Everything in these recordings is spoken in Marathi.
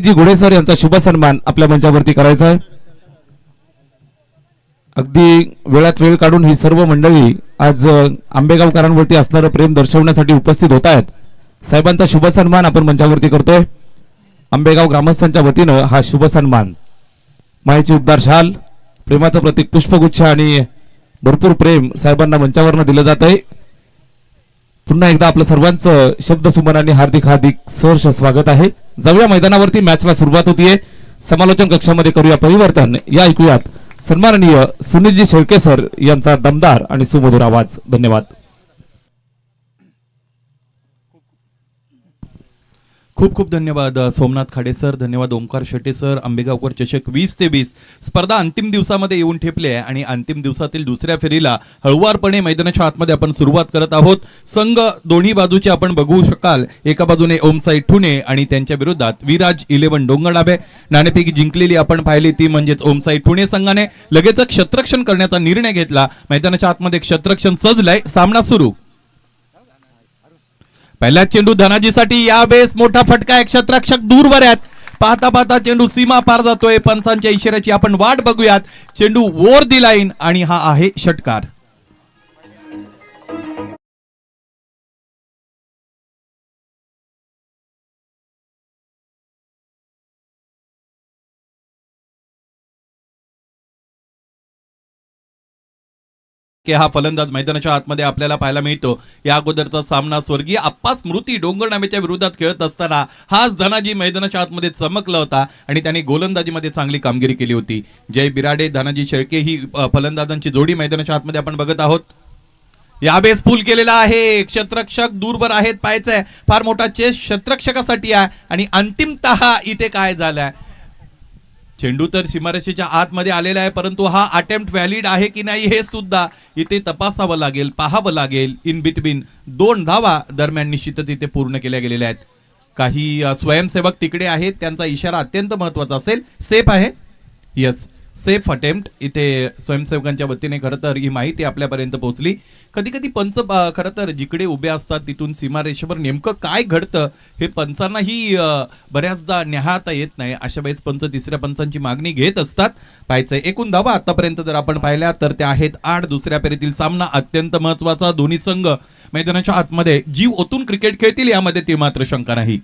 जी घोडे सर यांचा शुभ सन्मान आपल्या मंचावरती करायचा आहे। अगदी वेळात वेळ काढून ही सर्व मंडळी आज आंबेगावकरांवरती असणारं प्रेम दर्शवण्यासाठी उपस्थित होत आहेत। साहेबांचा शुभ सन्मान आपण मंचावरती करतोय। आंबेगाव ग्रामस्थांच्या वतीनं हा शुभ सन्मान मायेची उद्धार शाल, प्रेमाचं प्रतीक पुष्पगुच्छ आणि भरपूर प्रेम साहेबांना मंचावरनं दिलं जात आहे। पुन्हा एकदा आपलं सर्वांचं शब्दसुमनाने हार्दिक हार्दिक सहर्ष स्वागत आहे। जाऊया मैदानावरती, मॅचला सुरुवात होतीये। समालोचन कक्षामध्ये करूया परिवर्तन। या ऐकूयात सन्माननीय सुनीलजी शेळके सर यांचा दमदार आणि सुमधुर आवाज। धन्यवाद। खूप खूप धन्यवाद सोमनाथ खाडे सर, धन्यवाद ओमकार शेटे सर। आंबेगावकर चषक 20 ते 20 स्पर्धा अंतिम दिवसामध्ये येऊन ठेपली आहे आणि अंतिम दिवसातील दुसऱ्या फेरीला हळुवारपणे मैदानाच्या आतमध्ये आपण सुरुवात करत आहोत। संघ दोन्ही बाजूचे आपण बघू शकाल। एका बाजूने ओमसाई ठुणे आणि त्यांच्या विरोधात विराज 11 डोंगरडाबे। नाणेफेक जिंकलेली आपण पाहिली ती म्हणजेच ओमसाई ठुणे संघाने लगेच क्षेत्ररक्षण करण्याचा निर्णय घेतला। मैदानाच्या आतमध्ये क्षेत्ररक्षण सजलंय, सामना सुरू। पहिला चेंडू धनाजीसाठी, यावेळेस मोठा फटका आहे, क्षेत्ररक्षक दूरवर आहेत। पाहता पाहता चेंडू सीमा पार जातोय। पंचांच्या इशाऱ्याची आपण वाट बघूयात। चेंडू ओव्हर दी लाईन आणि हा आहे षटकार। हा फलंदाज मैदानाच्या आतमध्ये आपल्याला पाहायला मिळतो। या अगोदरचा सामना स्वर्गीय आप्पा स्मृती डोंगरनामेच्या विरोधात खेळत असताना हाच धनाजी मैदानाच्या आतमध्ये चमकला होता आणि त्याने गोलंदाजीमध्ये चांगली कामगिरी केली होती। जय बिराडे धनाजी शेळके ही फलंदाजांची जोडी मैदानाच्या आतमध्ये आपण बघत आहोत। यावेळेस पूल केलेला आहे, क्षेत्ररक्षक दूरवर आहेत। पाहायचंय फार मोठा चेस क्षेत्ररक्षकासाठी आहे आणि अंतिमतः इथे काय झालंय, चेंडू तर सीमारेषेच्या आतमध्ये आलेला आहे, परंतु हा अटेम्प्ट व्हॅलिड आहे की नाही हे सुद्धा इथे तपासावं लागेल, पाहावं लागेल। इन बिटवीन 2 धावा दरम्यान निश्चितच इथे पूर्ण केल्या गेलेल्या आहेत। काही स्वयंसेवक तिकडे आहेत, त्यांचा इशारा अत्यंत महत्त्वाचा असेल। सेफ आहे, यस, सेफ अटेम्प्ट इथे स्वयंसेवकांच्या वतीने खरं तर ही माहिती आपल्यापर्यंत पोहोचली। कधी कधी पंच खरं तर जिकडे उभे असतात तिथून सीमारेषेवर नेमकं काय घडतं हे पंचांनाही बऱ्याचदा न्याहाळता येत नाही। अशा वेळेस पंच तिसऱ्या पंचांची मागणी घेत असतात। पाहायचंय एकूण धावा आतापर्यंत जर आपण पाहिल्या तर त्या आहेत 8। दुसऱ्या फेरीतील सामना अत्यंत महत्त्वाचा। दोन्ही संघ मैदानाच्या आतमध्ये जीव ओतून क्रिकेट खेळतील, यामध्ये ती मात्र शंका नाही।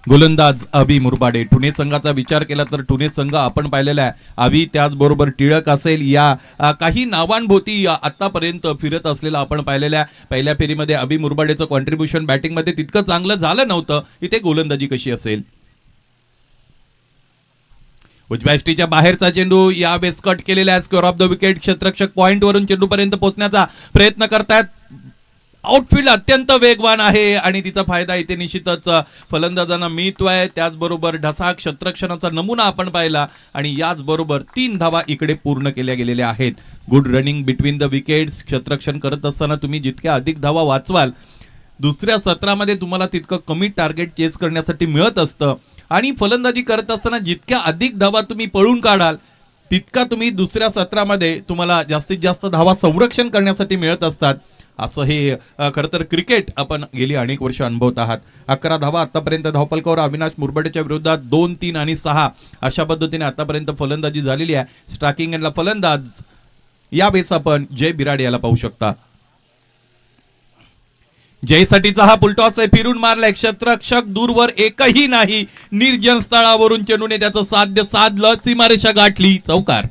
गोलंदाज अभि मुरबाडे। ठुणे संघाचा विचार केला तर ठुणे संघ आपण पाहिलेला आहे। अभि त्याचबरोबर टिळक असेल, या काही नावांभोवती आतापर्यंत फिरत असलेला आपण पाहिलेल्या। पहिल्या फेरीमध्ये अभि मुरबाडेचं कॉन्ट्रीब्युशन बॅटिंगमध्ये तितकं चांगलं झालं नव्हतं। इथे गोलंदाजी कशी असेल, उजव्या यष्टीच्या बाहेरचा चेंडू यावेळेस कट केलेला आहे। स्क्वेअर ऑफ द विकेट, क्षेत्ररक्षक पॉइंट वरून चेंडू पर्यंत पोहोचण्याचा प्रयत्न करतायत। आउटफील्ड अत्यंत वेगवान आहे आणि तिचा फायदा इथे निश्चितच फलंदाजांना मिळतोय। त्याचबरोबर ढसा क्षेत्ररक्षणाचा नमुना आपण पाहिला आणि याचबरोबर 3 धावा इकडे पूर्ण केल्या गेलेल्या आहेत। Good running between the wickets. क्षेत्ररक्षण करत असताना तुम्ही जितक्या अधिक धावा वाचवाल दुसऱ्या सत्रामध्ये तुम्हाला तितकं कमी टार्गेट चेस करण्यासाठी मिळत असतं आणि फलंदाजी करत असताना जितक्या अधिक धावा तुम्ही पळून काढाल तितका तुम्ही दुसऱ्या सत्रामध्ये तुम्हाला जास्तीत जास्त धावा संरक्षण करण्यासाठी मिळत असतात। असं हे खरं तर क्रिकेट आपण गेली अनेक वर्ष अनुभवत आहात। 11 धावा आतापर्यंत धावफलकावर अविनाश मुरबाडेच्या विरोधात 2, 3 आणि 6 अशा पद्धतीने आतापर्यंत फलंदाजी झालेली आहे। स्ट्रायकिंग एंडला फलंदाज यावेळेस आपण जय बिराडे याला पाहू शकता। जयसाठीचा हा पुलटॉस आहे, फिरून मारलाय, क्षेत्ररक्षक दूरवर एकही नाही। निर्जन स्थळावरून चेंडूने त्याचं साध्य साधलं, सीमारेषा गाठली, चौकार।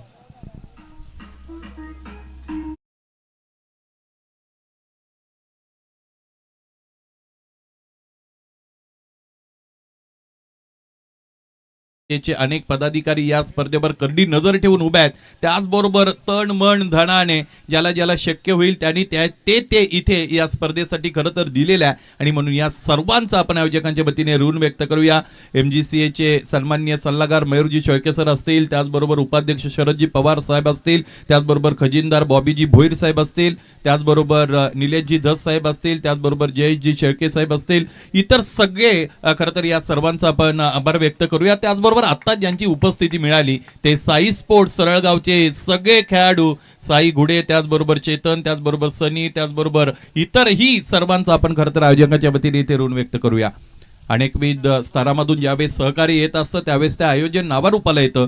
अनेक पदाधिकारी या स्पर्धेवर करडी नजर ठेवून उभे आहेत। त्याचबरोबर तण मन धनाने ज्याला ज्याला शक्य होईल त्यांनी ते इथे या स्पर्धेसाठी खरं तर दिलेलं आहे आणि म्हणून या सर्वांचा आपण आयोजकांच्या वतीने ऋण व्यक्त करूया। MGCAचे सन्माननीय सल्लागार मयूरजी शेळके सर असतील, त्याचबरोबर उपाध्यक्ष शरदजी पवार साहेब असतील, त्याचबरोबर खजिनदार बॉबीजी भोईर साहेब असतील, त्याचबरोबर निलेशजी धस साहेब असतील, त्याचबरोबर जयेशजी शेळके साहेब असतील, इतर सगळे खरं तर या सर्वांचा आपण आभार व्यक्त करूया। त्याचबरोबर आता ज्यांची उपस्थिती मिळाली ते साई स्पोर्ट्स सरळगावचे सगळे खेळाडू, साई घुडे, त्याचबरोबर चेतन, त्याचबरोबर सनी, त्याचबरोबर इतरही सर्वांचा आपण खरं तर आयोजकांच्या वतीने इथे ऋण व्यक्त करूया। अनेकविध स्तरामधून ज्यावेळेस सहकार्य येत असतं त्यावेळेस ते आयोजन नावारूपाला येतं.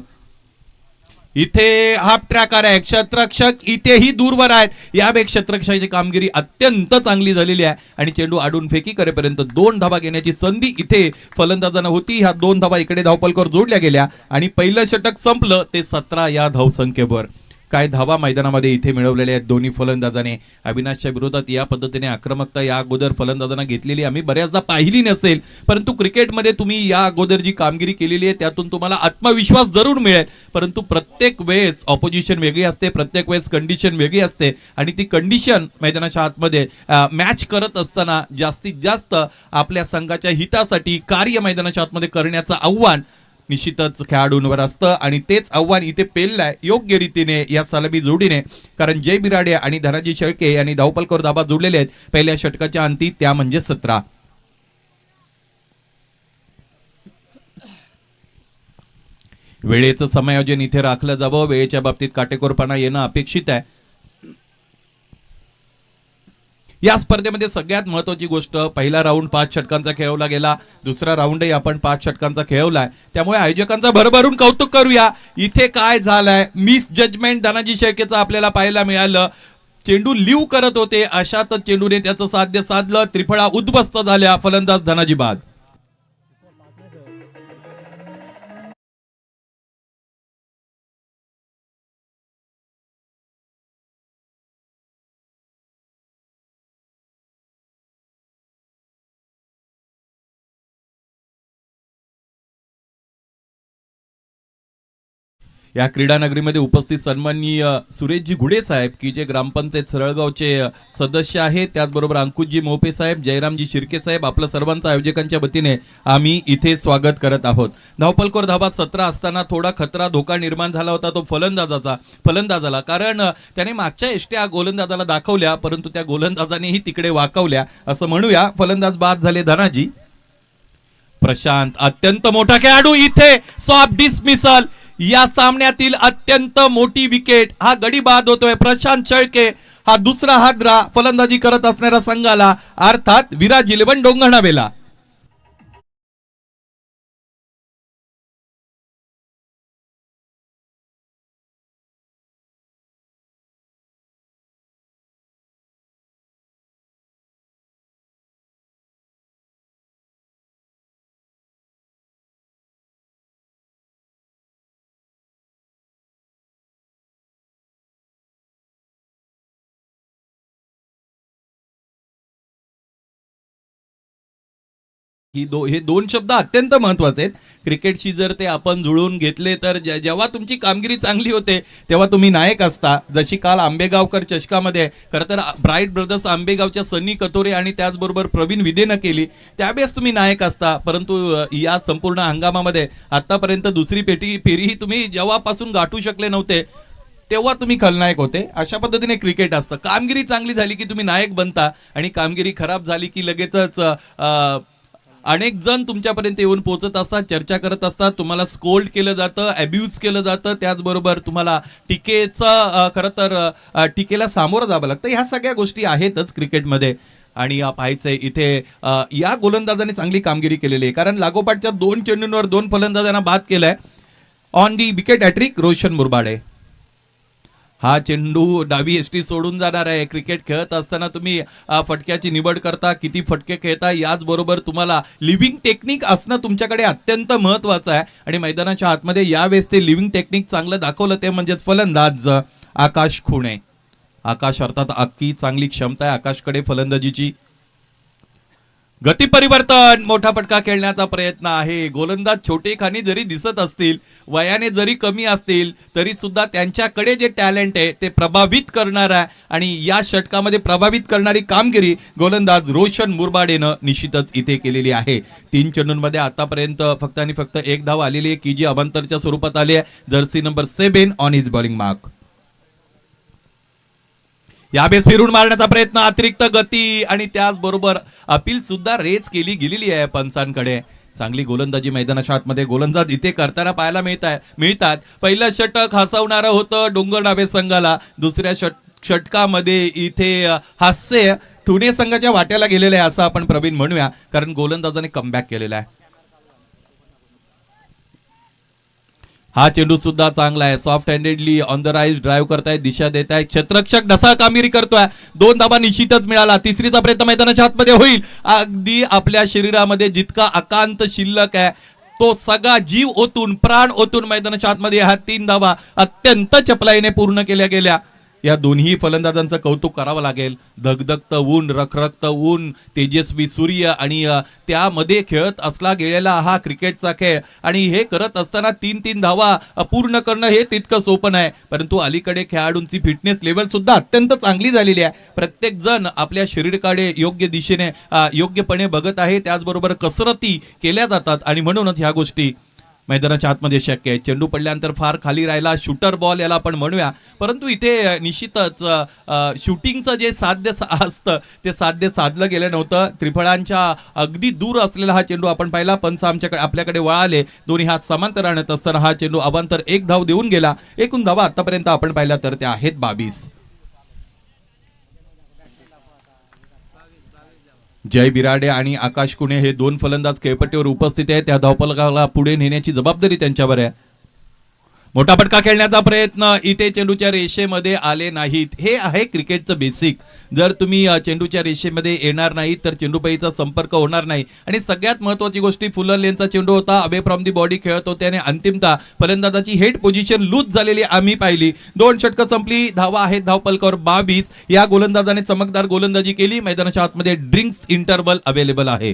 इथे हाफ ट्रॅकर आहे, क्षेत्ररक्षक इथेही दूरवर आहेत. यावेळी क्षेत्ररक्षकाची कामगिरी अत्यंत चांगली झालेली आहे आणि चेंडू आडून फेकी करेपर्यंत 2 धावा घेण्याची संधी इथे फलंदाजांना होती. ह्या 2 धावा इकडे धावपलकावर जोडल्या गेल्या आणि पहिलं षटक संपलं ते 17 या धावसंख्येवर. काय धावा मैदानामध्ये इथे मिळवलेल्या आहेत दोन्ही फलंदाजाने. अविनाशच्या विरोधात या पद्धतीने आक्रमकता या अगोदर फलंदाजांना घेतलेली आम्ही बऱ्याचदा पाहिली नसेल, परंतु क्रिकेटमध्ये तुम्ही या अगोदर जी कामगिरी केलेली आहे त्यातून तुम्हाला आत्मविश्वास जरूर मिळेल. परंतु प्रत्येक वेळेस ऑपोजिशन वेगळी असते, प्रत्येक वेळेस कंडिशन वेगळी असते आणि ती कंडिशन मैदानाच्या आतमध्ये मॅच करत असताना जास्तीत जास्त आपल्या संघाच्या हितासाठी कार्य मैदानाच्या आतमध्ये करण्याचं आव्हान निश्चितच खेळाडूंवर असतं आणि तेच आव्हान इथे पेललंय योग्य रीतीने या सलामी जोडीने. कारण जय बिराडे आणि धनाजी शेळके यांनी धावपलकावर धाबा जोडलेले आहेत पहिल्या षटकाच्या अंती, त्या म्हणजे 17. वेळेचं समायोजन इथे राखलं जावं, वेळेच्या बाबतीत काटेकोरपणा येणं अपेक्षित आहे. या स्पर्धेमध्ये सगळ्यात महत्वाची गोष्ट, पहिला राऊंड 5 षटकांचा खेळवला गेला, दुसरा राऊंडही आपण 5 षटकांचा खेळवलाय. त्यामुळे आयोजकांचा भरभरून कौतुक करूया. इथे काय झालंय, मिस जजमेंट धनाजी शेळकेचं आपल्याला पाहायला मिळालं. चेंडू लिव करत होते, अशातच चेंडूने त्याचं साध्य साधलं, त्रिफळा उद्ध्वस्त झाल्या, फलंदाज धनाजी बाद. या क्रीडा नगरीमध्ये उपस्थित सन्माननीय सुरेशजी घुडे साहेब की जे ग्रामपंचायत सरळगावचे सदस्य आहेत, त्याचबरोबर अंकुशजी मोपे साहेब, जयरामजी शिर्के साहेब, आपलं सर्वांचं आयोजकांच्या वतीने आम्ही इथे स्वागत करत आहोत. धावपलकावर धावा 17 असताना थोडा खतरा धोका निर्माण झाला होता तो फलंदाजाला, कारण त्याने मागच्या एष्ट्या गोलंदाजाला दाखवल्या परंतु त्या गोलंदाजानेही तिकडे वाकवल्या असं म्हणूया. फलंदाज बाद झाले धनाजी. प्रशांत अत्यंत मोठा खेळाडू, इथे सॉफ्ट डिसमिसल, या सामन्यातील अत्यंत मोठी विकेट. हा गडी बाद होतोय. प्रशांत शेळके हा दुसरा हादरा फलंदाजी करत असणाऱ्या संघाला अर्थात विराज 11 डोंगरनावेला. हे दोन शब्द अत्यंत महत्वाचे आहेत. क्रिकेटशी जर ते आपण जुळवून घेतले तर जेव्हा तुमची कामगिरी चांगली होते तेव्हा तुम्ही नायक असता. जशी काल आंबेगावकर चषकामध्ये खरं तर ब्राईट ब्रदर्स आंबेगावच्या सन्नी कथोरे आणि त्याचबरोबर प्रवीण विदेनं केली, त्यावेळेस तुम्ही नायक असता. परंतु या संपूर्ण हंगामामध्ये आतापर्यंत दुसरी फेरीही तुम्ही जेव्हापासून गाठू शकले नव्हते तेव्हा तुम्ही खलनायक होते. अशा पद्धतीने क्रिकेट असतं. कामगिरी चांगली झाली की तुम्ही नायक बनता आणि कामगिरी खराब झाली की लगेचच अनेक जण तुमच्यापर्यंत येऊन पोहोचत असतात, चर्चा करत असतात, तुम्हाला स्कोल्ड केलं जातं, अब्यूज केलं जातं, त्याचबरोबर तुम्हाला टीकेचं खरं तर टीकेला सामोरं जावं लागतं. ह्या सगळ्या गोष्टी आहेतच क्रिकेटमध्ये. आणि पाहायचंय इथे या गोलंदाजाने चांगली कामगिरी केलेली आहे, कारण लागोपाठच्या 2 चेंडूंवर 2 फलंदाजांना बाद केलाय. On the wicket hattrick Roshan Murbade. हा चेंडू डावी एसटी सोडून जाणार आहे. क्रिकेट खेळत असताना तुम्ही फटक्याची निवड करता, किती फटके खेळता, याचबरोबर तुम्हाला लिव्हिंग टेक्निक असणं तुमच्याकडे अत्यंत महत्वाचं आहे. आणि मैदानाच्या आतमध्ये यावेळेस ते लिव्हिंग टेक्निक चांगलं दाखवलं ते म्हणजेच फलंदाज आकाश खुणे. आकाश अर्थात अख्खी चांगली क्षमता आहे आकाशकडे फलंदाजीची. गती परिवर्तन, मोठा फटका खेळण्याचा प्रयत्न आहे. गोलंदाज छोटे खानी जरी दिसत असतील, वयाने जरी कमी असतील, तरी सुद्धा त्यांच्याकडे जे टॅलेंट आहे ते प्रभावित करणार आहे. आणि या षटकामध्ये प्रभावित करणारी कामगिरी गोलंदाज रोशन मुरबाडेनं निश्चितच इथे केलेली आहे. 3 चेंडूंमध्ये आतापर्यंत फक्त आणि फक्त 1 धाव आलेली आहे, की जी अवांतरच्या स्वरूपात आली आहे. Jersey number 7 on his bowling mark. यावेळेस फिरून मारण्याचा प्रयत्न, अतिरिक्त गती आणि त्याचबरोबर अपील सुद्धा रेज केली गेलेली आहे पंचांकडे. चांगली गोलंदाजी मैदानाच्या आतमध्ये गोलंदाज इथे करताना पाहायला मिळतात. पहिलं षटक हसवणारं होतं डोंगरनावे संघाला. दुसऱ्या षटकामध्ये इथे हास्य ठुणे संघाच्या वाट्याला गेलेला आहे असं आपण प्रवीण म्हणूया, कारण गोलंदाजाने कमबॅक केलेला आहे. हा चेंडू सुद्धा चांगला आहे, soft handedly on the rise drive करताय, दिशा देत आहे, क्षेत्ररक्षक ढसाळ कामगिरी करतोय, 2 धाबा निश्चितच मिळाला. तिसरीचा प्रयत्न मैदानाच्या आतमध्ये होईल. अगदी आपल्या शरीरामध्ये जितका अकांत शिल्लक आहे तो सगळा जीव ओतून प्राण ओतून मैदानाच्या आतमध्ये ह्या 3 धाबा अत्यंत चपलाईने पूर्ण केल्या गेल्या. या दोन्ही फलंदाजांचं कौतुक करावं लागेल. धगधगतं ऊन, रखरखतं ऊन, तेजस्वी सूर्य आणि त्यामध्ये खेळत असला गेलेला हा क्रिकेटचा खेळ, आणि हे करत असताना 3-3 धावा पूर्ण करणं हे तितकं सोपं नाही. परंतु अलीकडे खेळाडूंची फिटनेस लेवल सुद्धा अत्यंत चांगली झालेली आहे. प्रत्येक जण आपल्या शरीराकडे योग्य दिशेने योग्यपणे बघत आहे, त्याचबरोबर कसरती केल्या जातात आणि म्हणूनच ह्या गोष्टी मैदानाच्या आतमध्ये शक्य आहे. चेंडू पडल्यानंतर फार खाली राहिला, शूटर बॉल याला आपण म्हणूया, परंतु इथे निश्चितच शूटिंगचं जे साध्य असतं ते साध्य साधलं गेलं नव्हतं. त्रिफळांच्या अगदी दूर असलेला हा चेंडू आपण पाहिला. पंच आपल्याकडे वळाले, दोन्ही हात समांतर आणत असताना हा चेंडू अवांतर 1 धाव देऊन गेला. एकूण धावा आतापर्यंत आपण पाहिल्या तर त्या आहेत 22. जय बिराडे आणि आकाश कुणे हे 2 फलंदाज खेळपट्टीवर उपस्थित आहेत. त्या धावफलकाला पुढे नेण्याची जबाबदारी त्यांच्यावर आहे. मोठा फटका खेळण्याचा प्रयत्न, इथे चेंडूच्या रेषेमध्ये आले नाहीत. हे आहे क्रिकेटचं बेसिक. जर तुम्ही चेंडूच्या रेषेमध्ये येणार नाही तर चेंडूपाईचा संपर्क होणार नाही. आणि सगळ्यात महत्त्वाची गोष्ट, फुलर लेनचा चेंडू होता, अवे फ्रॉम दी बॉडी खेळत होते आणि अंतिमतः फलंदाजाची हेड पोझिशन लूज झालेली आम्ही पाहिली. 2 षटकं संपली, धावा आहेत धावफलकावर 22. या गोलंदाजाने चमकदार गोलंदाजी केली. मैदानाच्या आतमध्ये ड्रिंक्स इंटरवल अवेलेबल आहे.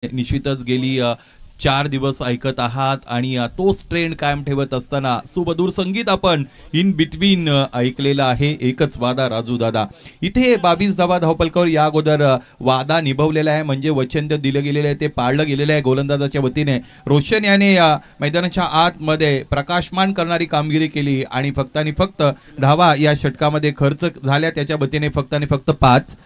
निश्चितच गेली 4 दिवस ऐकत आहात आणि तोच ट्रेंड कायम ठेवत असताना सुमधुर संगीत आपण इन बिटवीन ऐकलेलं आहे. एकच वादा राजू दादा. इथे 22 धावा धावपलकावर या अगोदर वादा निभवलेला आहे, म्हणजे वचन दिलं गेलेलं आहे ते पाळलं गेलेलं आहे गोलंदाजाच्या वतीने. रोशन याने मैदानाच्या आतमध्ये प्रकाशमान करणारी कामगिरी केली आणि फक्त धावा या षटकामध्ये खर्च झाल्या त्याच्या वतीने फक्त आणि फक्त 5.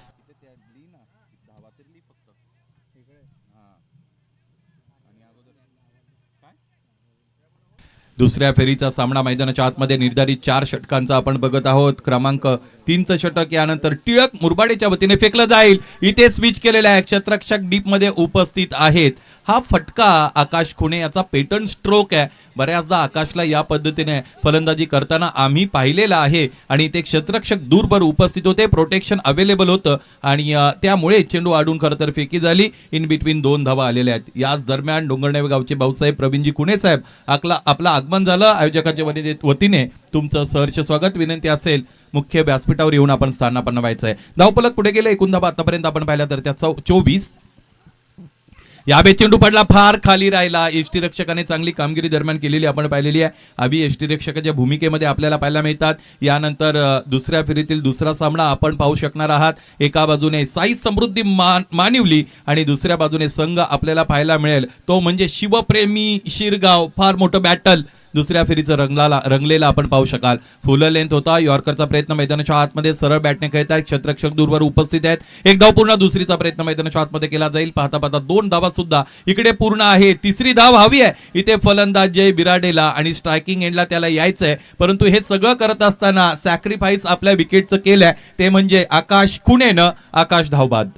दुसऱ्या फेरीचा सामना मैदानाच्या आतमध्ये निर्धारित 4 षटकांचा आपण बघत आहोत. क्रमांक 3चं षटक यानंतर टिळक मुरबाडेच्या वतीने फेकलं जाईल. इथे स्विच केलेला आहे, क्षेत्ररक्षक डीप मध्ये उपस्थित आहेत. हा फटका आकाश खुणे याचा पेटर्न स्ट्रोक आहे. बऱ्याचदा आकाशला या पद्धतीने फलंदाजी करताना आम्ही पाहिलेला आहे आणि ते क्षेत्ररक्षक दूरवर उपस्थित होते, प्रोटेक्शन अवेलेबल होतं आणि त्यामुळे चेंडू आडून खरं तर फेकी झाली. इन बिटवीन 2 धावा आलेल्या आहेत. याच दरम्यान डोंगरनावे गावचे भाऊसाहेब प्रवीणजी कुणे साहेब आपला आगमन झालं. आयोजकांच्या वतीने तुमचं सहर्ष स्वागत. विनंती असेल मुख्य व्यासपीठावर येऊन आपण स्थानापन्न व्हायचं आहे. धावफलक पुढे गेले. एकूण धावा आतापर्यंत आपण पाहिल्या तर त्याचा 24. याबे चेंडू पडला, फार खाली राहिला. यष्टीरक्षकाने चांगली कामगिरी दरम्यान केलेली आपण पाहिलेली आहे. अभि यष्टीरक्षकाच्या भूमिकेमध्ये आपल्याला पाहायला मिळतात. यानंतर दुसऱ्या फेरीतील दुसरा सामना आपण पाहू शकणार आहात. एका बाजूने साई समृद्धी मानिवली आणि दुसऱ्या बाजूने संघ आपल्याला पाहायला मिळेल तो म्हणजे शिवप्रेमी शिरगाव. फार मोठं बॅटल दुसऱ्या फेरीचं रंगलेला आपण पाहू शकाल. फुल लेंथ होता. यॉर्करचा प्रयत्न मैदानाच्या आतमध्ये सरळ बॅटने खेळत आहेत. क्षेत्ररक्षक दूरवर उपस्थित आहेत. एक धाव पूर्ण. दुसरीचा प्रयत्न मैदानाच्या आतमध्ये केला जाईल. पाहता पाहता 2 धावा सुद्धा इकडे पूर्ण आहे. तिसरी धाव हवी आहे इथे फलंदाज जय बिराडेला आणि स्ट्रायकिंग एंडला त्याला यायचंय, परंतु हे सगळं करत असताना सॅक्रिफाईस आपल्या विकेटचं केलंय ते म्हणजे आकाश खुणेनं. आकाश धावबाद.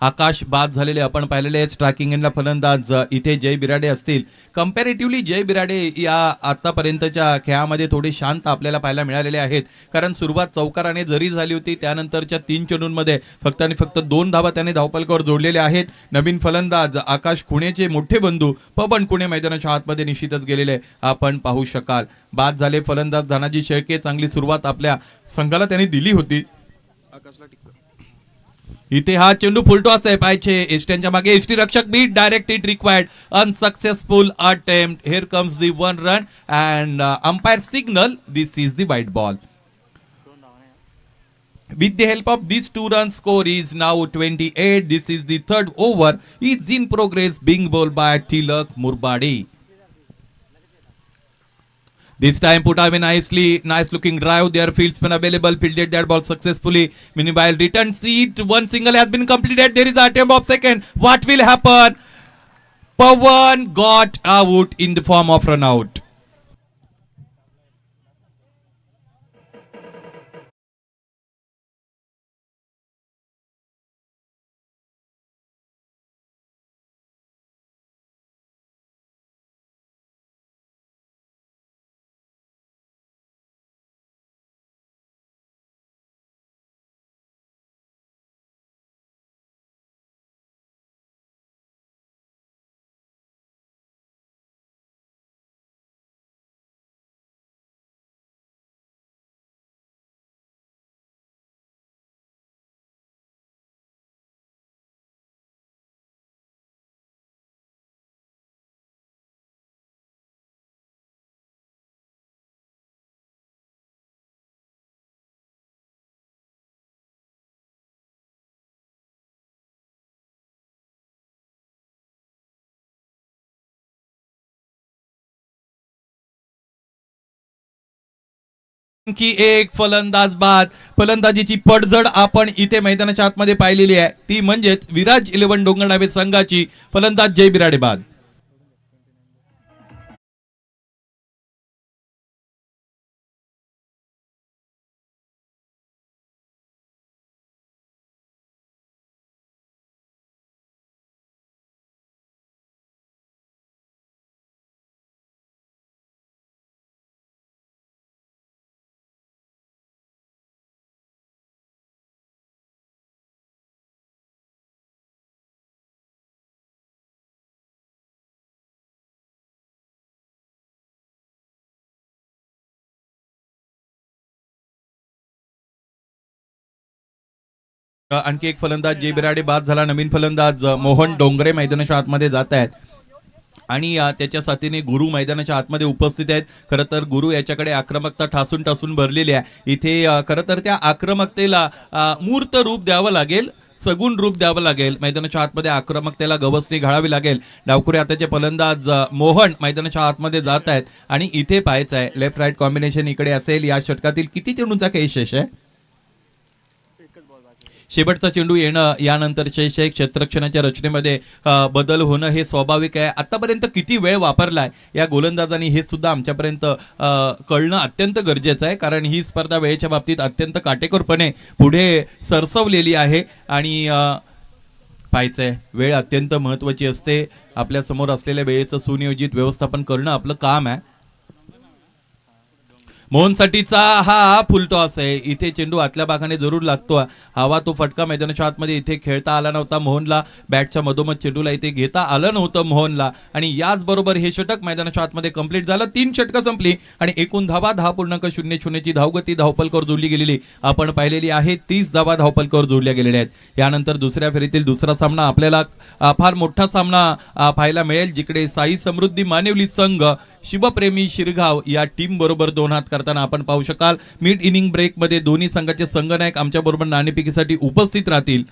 आकाश बाद झालेले आपण पाहिलेले आहेत. स्ट्रायकिंग एंडला फलंदाज इथे जय बिराडे असतील. कंपॅरेटिव्हली जय बिराडे या आतापर्यंतच्या खेळामध्ये थोडे शांत आपल्याला पाहायला मिळालेले आहेत, कारण सुरुवात चौकाराने जरी झाली होती त्यानंतरच्या 3 चेंडूंमध्ये फक्त आणि फक्त 2 धावा त्याने धावपलकावर जोडलेल्या आहेत. नवीन फलंदाज आकाश खुणेचे मोठे बंधू पवन खुणे मैदानाच्या आतमध्ये निश्चितच गेलेले आपण पाहू शकाल. बाद झाले फलंदाज धनाजी शेळके. चांगली सुरुवात आपल्या संघाला त्यांनी दिली होती. इथे हा चेंडू फुलटॉस आहे. पायचे एसटीच्या मागे एसटी रक्षक beat. Direct hit required. Unsuccessful attempt. Here comes the 1 run and umpire signal this is the wide ball. With the help of these 2 runs, score is now 28. This is the 3rd over. Is in progress, being bowled by Tilak Murbadi. This time put away nicely. Nice looking drive there. Field spin available. Fielded that ball successfully. Meanwhile, return seat. One single has been completed. There is an attempt of second. What will happen? Pawan got out in the form of run out. की एक फलंदाज बाद. फलंदाजीची पडझड आपण इथे मैदानाच्या आतमध्ये पाहिलेली आहे, ती म्हणजेच विराज 11 डोंगरनावे संघाची. फलंदाज जय बिराडे बाद. आणखी एक फलंदाज जय बिराडे बाद झाला. नवीन फलंदाज मोहन डोंगरे मैदानाच्या आतमध्ये जात आहेत आणि त्याच्या साथीने गुरु मैदानाच्या आतमध्ये उपस्थित आहेत. खरं तर गुरु याच्याकडे आक्रमकता ठासून ठासून भरलेली आहे. इथे खरं तर त्या आक्रमकतेला मूर्त रूप द्यावं लागेल, सगुण रूप द्यावं लागेल. मैदानाच्या आतमध्ये आक्रमकतेला गवसणी घालावी लागेल. डावखुरे हाताचे फलंदाज मोहन मैदानाच्या आतमध्ये जात आहेत आणि इथे पाहायचं आहे लेफ्ट राईट कॉम्बिनेशन इकडे असेल. या षटकातील किती चेंडूंचा काही शेष आहे? शेवटचा चेंडू येणं यानंतरचे क्षेत्ररक्षणाच्या रचनेमध्ये बदल होणं हे स्वाभाविक आहे. आतापर्यंत किती वेळ वापरलाय या गोलंदाजांनी हे सुद्धा आमच्यापर्यंत कळणं अत्यंत गरजेचं आहे, कारण ही स्पर्धा वेळेच्या बाबतीत अत्यंत काटेकोरपणे पुढे सरसवलेली आहे आणि पाहायचंय वेळ अत्यंत महत्त्वाची असते. आपल्या समोर असलेल्या वेळेचं सुनियोजित व्यवस्थापन करणं आपलं काम आहे. मोहनसाठीचा हा फुलटॉस आहे. इथे चेंडू आतल्या भागाने जरूर लागतो. हवा तो फटका मैदानाच्या आतमध्ये इथे खेळता आला नव्हता मोहनला. बॅटच्या मधोमध चेंडूला इथे घेता आलं नव्हतं मोहनला आणि याचबरोबर हे षटक मैदानाच्या आतमध्ये कंप्लीट झालं. 3 षटकं संपली आणि एकूण धावा 10.00 ची धावगती धावपलकावर जोडली गेलेली आपण पाहिलेली आहे. 30 धावा धावपलकावर जोडल्या गेलेल्या आहेत. यानंतर दुसऱ्या फेरीतील दुसरा सामना आपल्याला फार मोठा सामना पाहायला मिळेल, जिकडे साई समृद्धी मानिवली संघ शिवप्रेमी शिरगाव या टीम बरोबर दोन हात करताना आपण पाहू शकाल. मिड इनिंग ब्रेक मध्ये दोन्ही संघाचे संघनायक आमच्या बरोबर नाणेफेकीसाठी उपस्थित राहतील.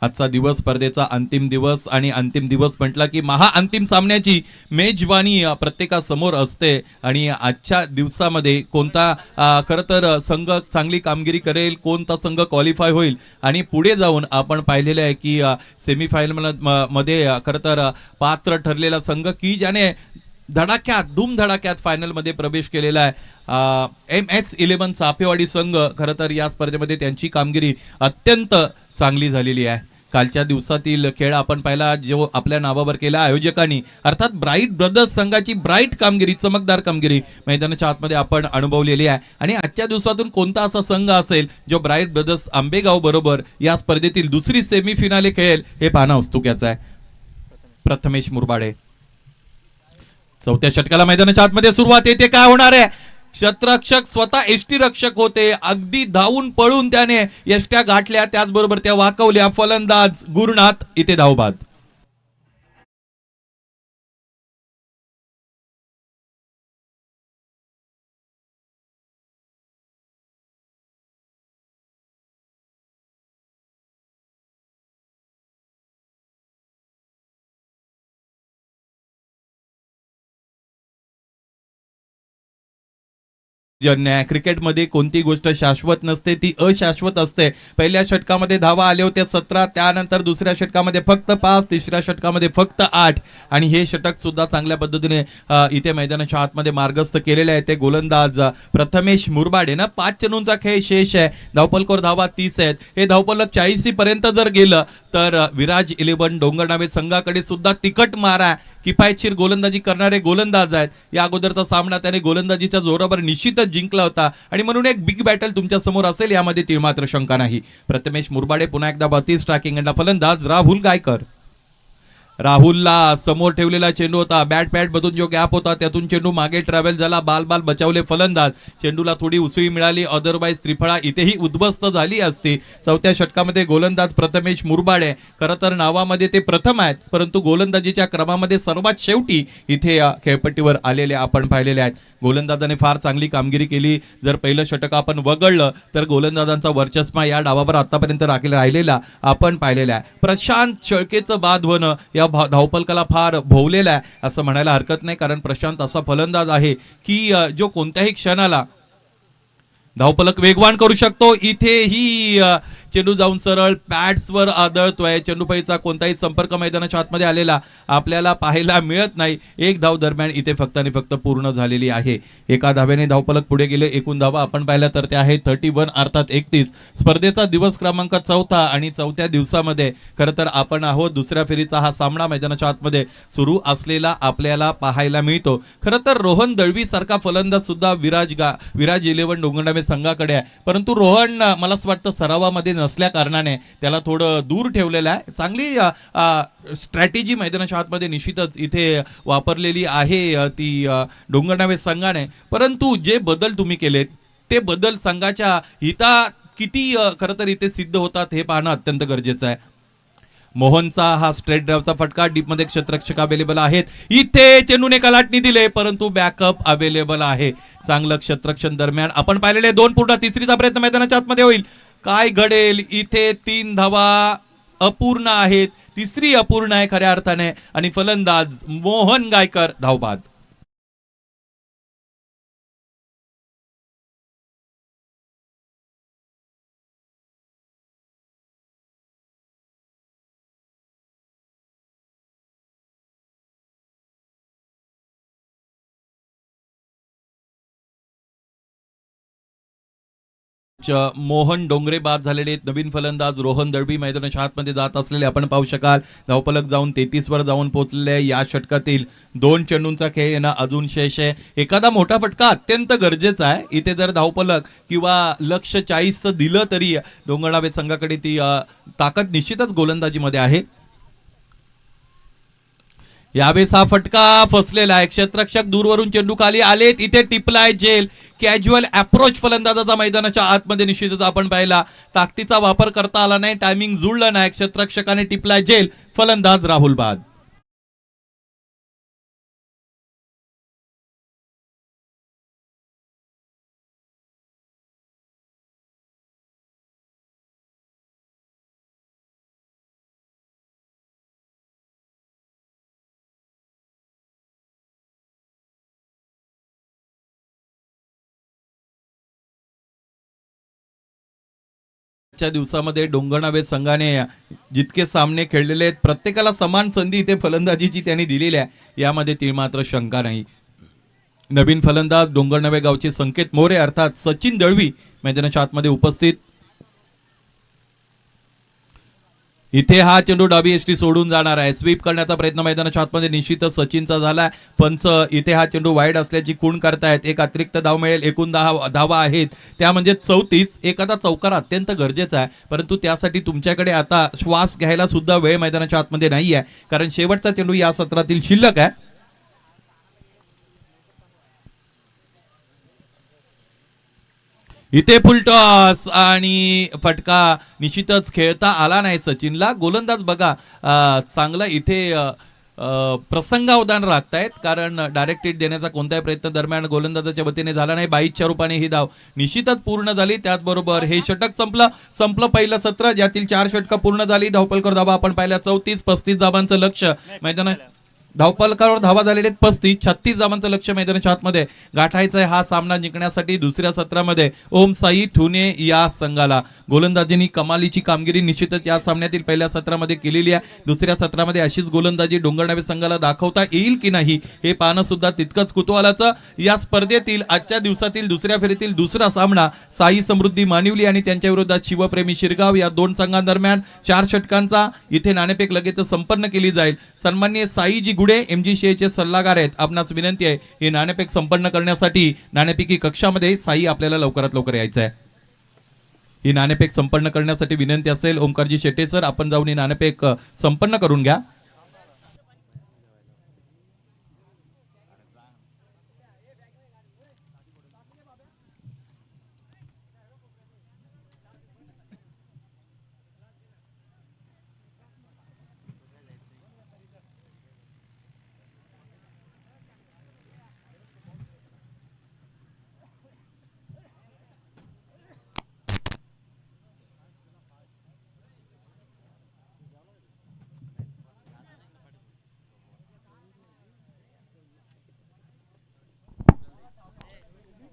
आजचा दिवस स्पर्धेचा अंतिम दिवस आणि अंतिम दिवस म्हटला की महाअंतिम सामन्याची मेजवानी प्रत्येकासमोर असते आणि आजच्या दिवसामध्ये कोणता खरं तर संघ चांगली कामगिरी करेल, कोणता संघ क्वालिफाय होईल आणि पुढे जाऊन आपण पाहिलेलं आहे की सेमीफायनल मध्ये खरं तर पात्र ठरलेला संघ की ज्याने धूमधडाक्यात फायनलमध्ये प्रवेश केलेला आहे. MS11 चापेवाडी संघ खरं तर या स्पर्धेमध्ये त्यांची कामगिरी अत्यंत चांगली झालेली आहे. कालच्या दिवसातील खेळ आपण पाहिला जो आपल्या नावावर केला आयोजकांनी, अर्थात ब्राईट ब्रदर्स संघाची ब्राईट कामगिरी, चमकदार कामगिरी मैदानाच्या आतमध्ये आपण अनुभवलेली आहे. आणि आजच्या दिवसातून कोणता असा संघ असेल जो ब्राईट ब्रदर्स आंबेगाव बरोबर या स्पर्धेतील दुसरी सेमीफिनाले खेळेल हे पाहणं औत्सुक्याचं आहे. प्रथमेश मुरबाडे चौथ्या षटकाला मैदानाच्या आतमध्ये सुरुवात येते. काय होणार आहे? क्षेत्ररक्षक स्वतः एष्टी रक्षक होते, अगदी धावून पळून त्याने यष्ट्या गाठल्या, त्याचबरोबर त्या वाकवल्या. फलंदाज गुरुनाथ इथे धावबाद. क्रिकेटमध्ये कोणती गोष्ट शाश्वत नसते, ती अशाश्वत असते. पहिल्या षटकामध्ये धावा आले होते 17, त्यानंतर दुसऱ्या षटकामध्ये फक्त 5, तिसऱ्या षटकामध्ये फक्त 8 आणि हे षटक सुद्धा चांगल्या पद्धतीने इथे मैदानाच्या आतमध्ये मार्गस्थ केलेले आहे. ते गोलंदाज प्रथमेश मुरबाडे ना. 5 चेंडूंचा खेळ शेष आहे, धावपलकोर धावा 30 आहेत. हे धावपलक 40 पर्यंत जर गेलं तर विराज 11 डोंगरनावे संघाकडे सुद्धा तिखट मारा, किफायतशीर गोलंदाजी करणारे गोलंदाज आहेत. या अगोदरचा सामना त्याने गोलंदाजीच्या जोरावर निश्चितच जिंकला होता आणि म्हणून एक बिग बॅटल तुमच्या समोर असेल यामध्ये ती मात्र शंका नाही. प्रथमेश मुरबाडे पुन्हा एकदा 32 ट्रॅकिंग एंडला फलंदाज राहुल गायकर. राहुलला समोर ठेवलेला चेंडू होता, बॅट पॅड मधून जो गॅप होता त्यातून चेंडू मागे ट्रॅव्हल झाला, बाल बचावले फलंदाज. चेंडूला थोडी उसळी मिळाली, अदरवाईज त्रिफळा इथेही उद्ध्वस्त झाली असती. चौथ्या षटकामध्ये गोलंदाज प्रथमेश मुरबाडे खरं तर नावामध्ये ते प्रथम आहेत, परंतु गोलंदाजीच्या क्रमामध्ये सर्वात शेवटी इथे खेळपट्टीवर आलेले आपण पाहिलेले आहेत. गोलंदाजाने फार चांगली कामगिरी केली. जर पहिलं षटक आपण वगळलं तर गोलंदाजांचा वर्चस्व या डावावर आतापर्यंत राहिलेला आपण पाहिलेला आहे. प्रशांत शेळकेचं बाद होणं या धावपलकाला फार भोवलेलं आहे असं म्हणायला हरकत नाही, कारण प्रशांत असा फलंदाज आहे की जो कोणत्याही क्षणाला धावपलक वेगवान करू शकतो. इथेही चेंडू जाऊन सरळ पॅड्सवर आदळतोय. चेंडूफळीचा कोणताही संपर्क मैदानाच्या आतमध्ये आलेला आपल्याला पाहायला मिळत नाही. एक धाव दरम्यान इथे फक्त आणि फक्त पूर्ण झालेली आहे. एका धाव्याने धावपलक पुढे गेले. एकूण धावा आपण पाहिल्या तर त्या आहे 31 अर्थात 31. स्पर्धेचा दिवस क्रमांक 4 आणि 4थ्या दिवसामध्ये खरं तर आपण आहोत. दुसऱ्या फेरीचा हा सामना मैदानाच्या आतमध्ये सुरू असलेला आपल्याला पाहायला मिळतो. खरं तर रोहन दळवी सारखा फलंदाज सुद्धा विराज 11 डोंगरनावे संघाकडे आहे, परंतु रोहन मला असं वाटतं सरावामध्ये नसल्या कारणाने त्याला थोडं दूर ठेवलेलं आहे. चांगली स्ट्रॅटेजी मैदानाच्या आतमध्ये निश्चितच इथे वापरलेली आहे ती डोंगरनावे संघाने, परंतु जे बदल तुम्ही केलेत ते बदल संघाच्या हितात किती खरं तर इथे सिद्ध होतात हे पाहणं अत्यंत गरजेचं आहे. मोहनचा हा स्ट्रेट ड्राईव्हचा फटका, डीपमध्ये क्षेत्ररक्षक अवेलेबल आहेत. इथे चेंडूने कलाटणी दिले परंतु बॅकअप अवेलेबल आहे. चांगलं क्षेत्ररक्षण दरम्यान आपण पाहिलेले 2 पूर्ण तिसरीचा प्रयत्न मैदानाच्या आतमध्ये होईल. काय घडेल? इथे 3 धावा अपूर्ण आहेत, तिसरी अपूर्ण आहे खऱ्या अर्थाने आणि फलंदाज मोहन गायकर धावबाद. मोहन डोंगरे बाद झालेले. नवीन फलंदाज रोहन दळवी मैदानाच्या आतमध्ये जात असलेले आपण पाहू शकाल. धावपलक जाऊन 33 वर जाऊन पोहोचलेले. या षटकातील 2 चेंडूंचा खेळ येणं अजून शेष आहे. एखादा मोठा फटका अत्यंत गरजेचा आहे. इथे जर धावपलक किंवा लक्ष 40 दिलं तरी डोंगरनावे संघाकडे ती ताकद निश्चितच गोलंदाजीमध्ये आहे. यावेळेस हा फटका फसलेला आहे. क्षेत्ररक्षक दूरवरून चेंडू खाली आलेत. इथे टिपलाय जेल. कॅज्युअल अप्रोच फलंदाजाचा मैदानाच्या आतमध्ये निश्चितच आपण पाहिला. ताकदीचा वापर करता आला नाही, टायमिंग जुळलं नाही. क्षेत्ररक्षकाने टिपलाय जेल. फलंदाज राहुल बाद. आजच्या दिवसामध्ये डोंगरनावे संघाने जितके सामने खेळलेले आहेत प्रत्येकाला समान संधी इथे फलंदाजीची त्यांनी दिलेली आहे, यामध्ये ती मात्र शंका नाही. नवीन फलंदाज डोंगरनावे गावचे संकेत मोरे अर्थात सचिन दळवी मैदानाच्या आतमध्ये उपस्थित. इथे हा चेंडू डावी एसटी सोडून जाणार आहे. स्वीप करण्याचा प्रयत्न मैदानाच्या आतमध्ये निश्चितच सचिनचा झाला. पंच इथे हा चेंडू वाईड असल्याची खूण करतायत. एक अतिरिक्त धाव मिळेल. एकूण 10 धावा आहेत त्या म्हणजे 34. एखादा चौकार अत्यंत गरजेचा आहे, परंतु त्यासाठी तुमच्याकडे आता श्वास घ्यायला सुद्धा वेळ मैदानाच्या आतमध्ये नाही आहे, कारण शेवटचा चेंडू या सत्रातील शिल्लक आहे. इथे फुलटॉस आणि फटका निश्चितच खेळता आला नाही सचिनला. गोलंदाज बघा चांगला इथे प्रसंगावधान राखतायत, कारण डायरेक्ट हिट देण्याचा कोणत्याही प्रयत्न दरम्यान गोलंदाजाच्या वतीने झाला नाही. 22च्या रूपाने ही धाव निश्चितच पूर्ण झाली. त्याचबरोबर हे षटक संपलं पहिलं सत्र, ज्यातील 4 षटकं पूर्ण झाली. धावपलकर धावा आपण पाहिल्या 34-35 धावांचं लक्ष मैदानात. धावपलकावर धावा झालेले 35-36 धावांचं लक्ष मैदानाच्या आतमध्ये गाठायचं आहे हा सामना जिंकण्यासाठी. दुसऱ्या सत्रामध्ये ओम साई ठुने या संघाला गोलंदाजींनी कमालीची कामगिरी निश्चितच या सामन्यातील पहिल्या सत्रामध्ये केलेली आहे. दुसऱ्या सत्रामध्ये अशीच गोलंदाजी डोंगरनावे संघाला दाखवता येईल की नाही हे पाहणं सुद्धा तितकंच कुतूहलाचं. या स्पर्धेतील आजच्या दिवसातील दुसऱ्या फेरीतील दुसरा सामना साई समृद्धी मानिवली आणि त्यांच्या विरोधात शिवप्रेमी शिरगाव या दोन संघांदरम्यान 4 षटकांचा इथे नाणेफेक लगेच संपन्न केली जाईल. सन्माननीय साईजी गुडे MGCA सल्लागार आहेत, आपणास विनंती आहे हे नाणेफेक संपन्न करण्यासाठी नाणेफेकी कक्षामध्ये साई आपल्याला लवकरात लवकर यायचं आहे. ही नाणेफेक संपन्न करण्यासाठी विनंती असेल ओमकारजी शेट्टे सर, आपण जाऊन ही नाणेफेक संपन्न करून घ्या.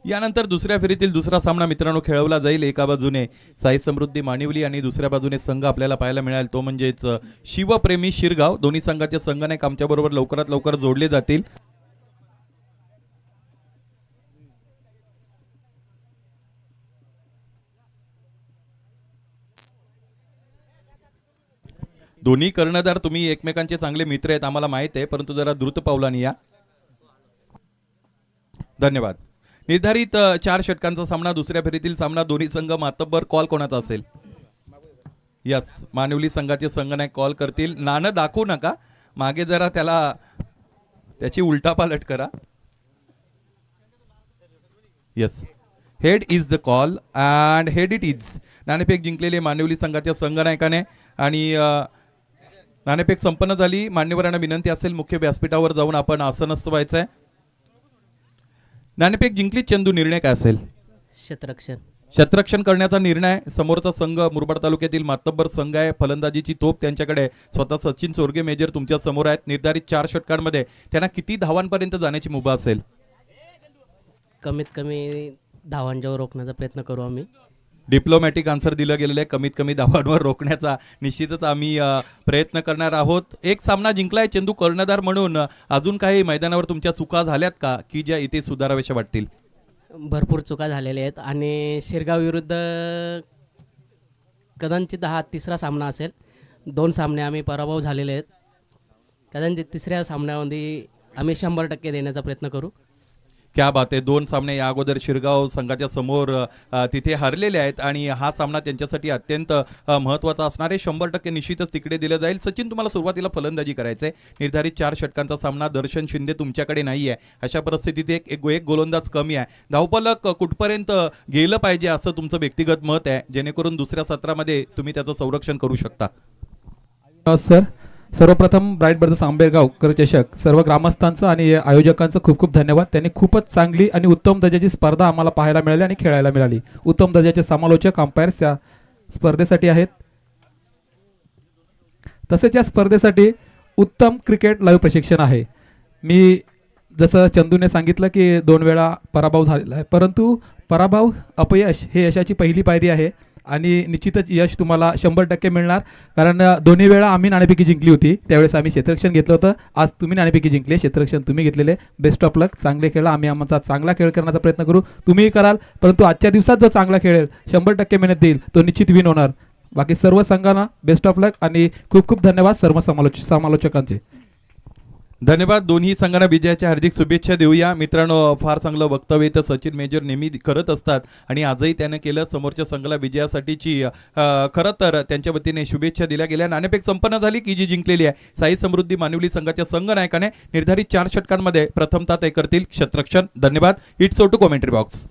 यानंतर दुसऱ्या फेरीतील दुसरा सामना मित्रांनो खेळवला जाईल. एका बाजूने साई समृद्धी मानिवली आणि दुसऱ्या बाजूने संघ आपल्याला पाहायला मिळेल तो म्हणजेच शिवप्रेमी शिरगाव. दोन्ही संघाचे संघनायक आमच्या बरोबर लवकरात लवकर जोडले जातील. दोन्ही कर्णधार तुम्ही एकमेकांचे चांगले मित्र आहेत आम्हाला माहित आहे, परंतु जरा द्रुत पावलाने या. धन्यवाद. निर्धारित 4 षटकांचा सामना, दुसऱ्या फेरीतील सामना, दोन्ही संघ मातब्बर. कॉल कोणाचा असेल? यस, मानिवली संघाचे संघनायक कॉल करतील. नाणं दाखवू नका, मागे जरा त्याची उलटापालट करा. Yes, head is the call and head it is. नाणेफेक जिंकलेले मानिवली संघाच्या संघनायकाने आणि नाणेफेक संपन्न झाली. मान्यवरांना विनंती असेल मुख्य व्यासपीठावर जाऊन आपण आसनस्थ व्हायचं आहे. नाणेफेक जिंकली. चंदू, निर्णय काय असेल? शतरक्षण करण्याचा निर्णय. समोरचा संघ मुरबाड तालुक्यातील मातब्बर संघ आहे. फलंदाजीची तोप त्यांच्याकडे स्वतः सचिन सोरगे मेजर तुमच्या समोर आहेत. निर्धारित 4 षटकांमध्ये त्यांना किती धावांपर्यंत जाण्याची मुभा असेल? कमीत कमी धावांच्यावर रोखण्याचा प्रयत्न करू आम्ही. डिप्लोमॅटिक आन्सर दिलं गेलेलं आहे. कमीत कमी धावांवर रोखण्याचा निश्चितच आम्ही प्रयत्न करणार आहोत. एक सामना जिंकलाय चंदू कर्णधार म्हणून. अजून काही मैदानावर तुमच्या चुका झाल्यात का की ज्या इथे सुधाराव्याशा वाटतील? भरपूर चुका झालेल्या आहेत आणि शिरगाव विरुद्ध कदाचित हा तिसरा सामना असेल. 2 सामने आम्ही पराभव झालेले आहेत. कदाचित तिसऱ्या सामन्यामध्ये आम्ही 100% देण्याचा प्रयत्न करू. क्या बात आहे. 2 सामने या अगोदर शिरगाव संघाच्या समोर तिथे हरलेले आहेत आणि हा सामना त्यांच्यासाठी अत्यंत महत्त्वाचा असणार आहे. 100% निश्चितच तिकडे दिलं जाईल. सचिन, तुम्हाला सुरुवातीला फलंदाजी करायचं आहे. निर्धारित 4 षटकांचा सामना. दर्शन शिंदे तुमच्याकडे नाही आहे. अशा परिस्थितीत एक गोलंदाज कमी आहे. धावपलक कुठपर्यंत गेलं पाहिजे असं तुमचं व्यक्तिगत मत आहे, जेणेकरून दुसऱ्या सत्रामध्ये तुम्ही त्याचं संरक्षण करू शकता? सर, सर्वप्रथम ब्राईट ब्रदर्स आंबेगाव चषक सर्व ग्रामस्थांचं आणि आयोजकांचं खूप खूप धन्यवाद. त्यांनी खूपच चांगली आणि उत्तम दर्जाची स्पर्धा आम्हाला पाहायला मिळाली आणि खेळायला मिळाली. उत्तम दर्जाचे समालोचक अंपायर्स या स्पर्धेसाठी आहेत. तसेच या स्पर्धेसाठी उत्तम क्रिकेट लाईव्ह प्रशिक्षण आहे. मी जसं चंदूने सांगितलं की 2 वेळा पराभव झालेला आहे, परंतु पराभव अपयश हे यशाची पहिली पायरी आहे आणि निश्चितच यश तुम्हाला 100% मिळणार. कारण दोन्ही वेळा आम्ही नाणेफेकी जिंकली होती. त्यावेळेस आम्ही क्षेत्ररक्षण घेतलं होतं. आज तुम्ही नाणेफेकी जिंकले, क्षेत्ररक्षण तुम्ही घेतलेले. बेस्ट ऑफ लक. चांगले खेळा. आम्ही आमचा चांगला खेळ करण्याचा प्रयत्न करू. तुम्हीही कराल, परंतु आजच्या दिवसात जो चांगला खेळेल, 100% मेहनत देईल, तो निश्चित विन होणार. बाकी सर्व संघांना बेस्ट ऑफ लक आणि खूप खूप धन्यवाद सर्व समालोचकांचे. धन्यवाद. दोन्ही संघांना विजयाच्या हार्दिक शुभेच्छा देऊया. मित्रांनो, फार चांगलं वक्तव्य तर सचिन मेजर नेहमी करत असतात आणि आजही त्यानं केलं. समोरच्या संघाला विजयासाठीची खरं तर त्यांच्या वतीने शुभेच्छा दिल्या गेल्या. नाणेफेक संपन्न झाली की जी जिंकलेली आहे. साई समृद्धी मानिवली संघाच्या संघनायकाने निर्धारित 4 षटकांमध्ये प्रथमतः ते करतील क्षेत्ररक्षण. धन्यवाद. It's over to commentary box.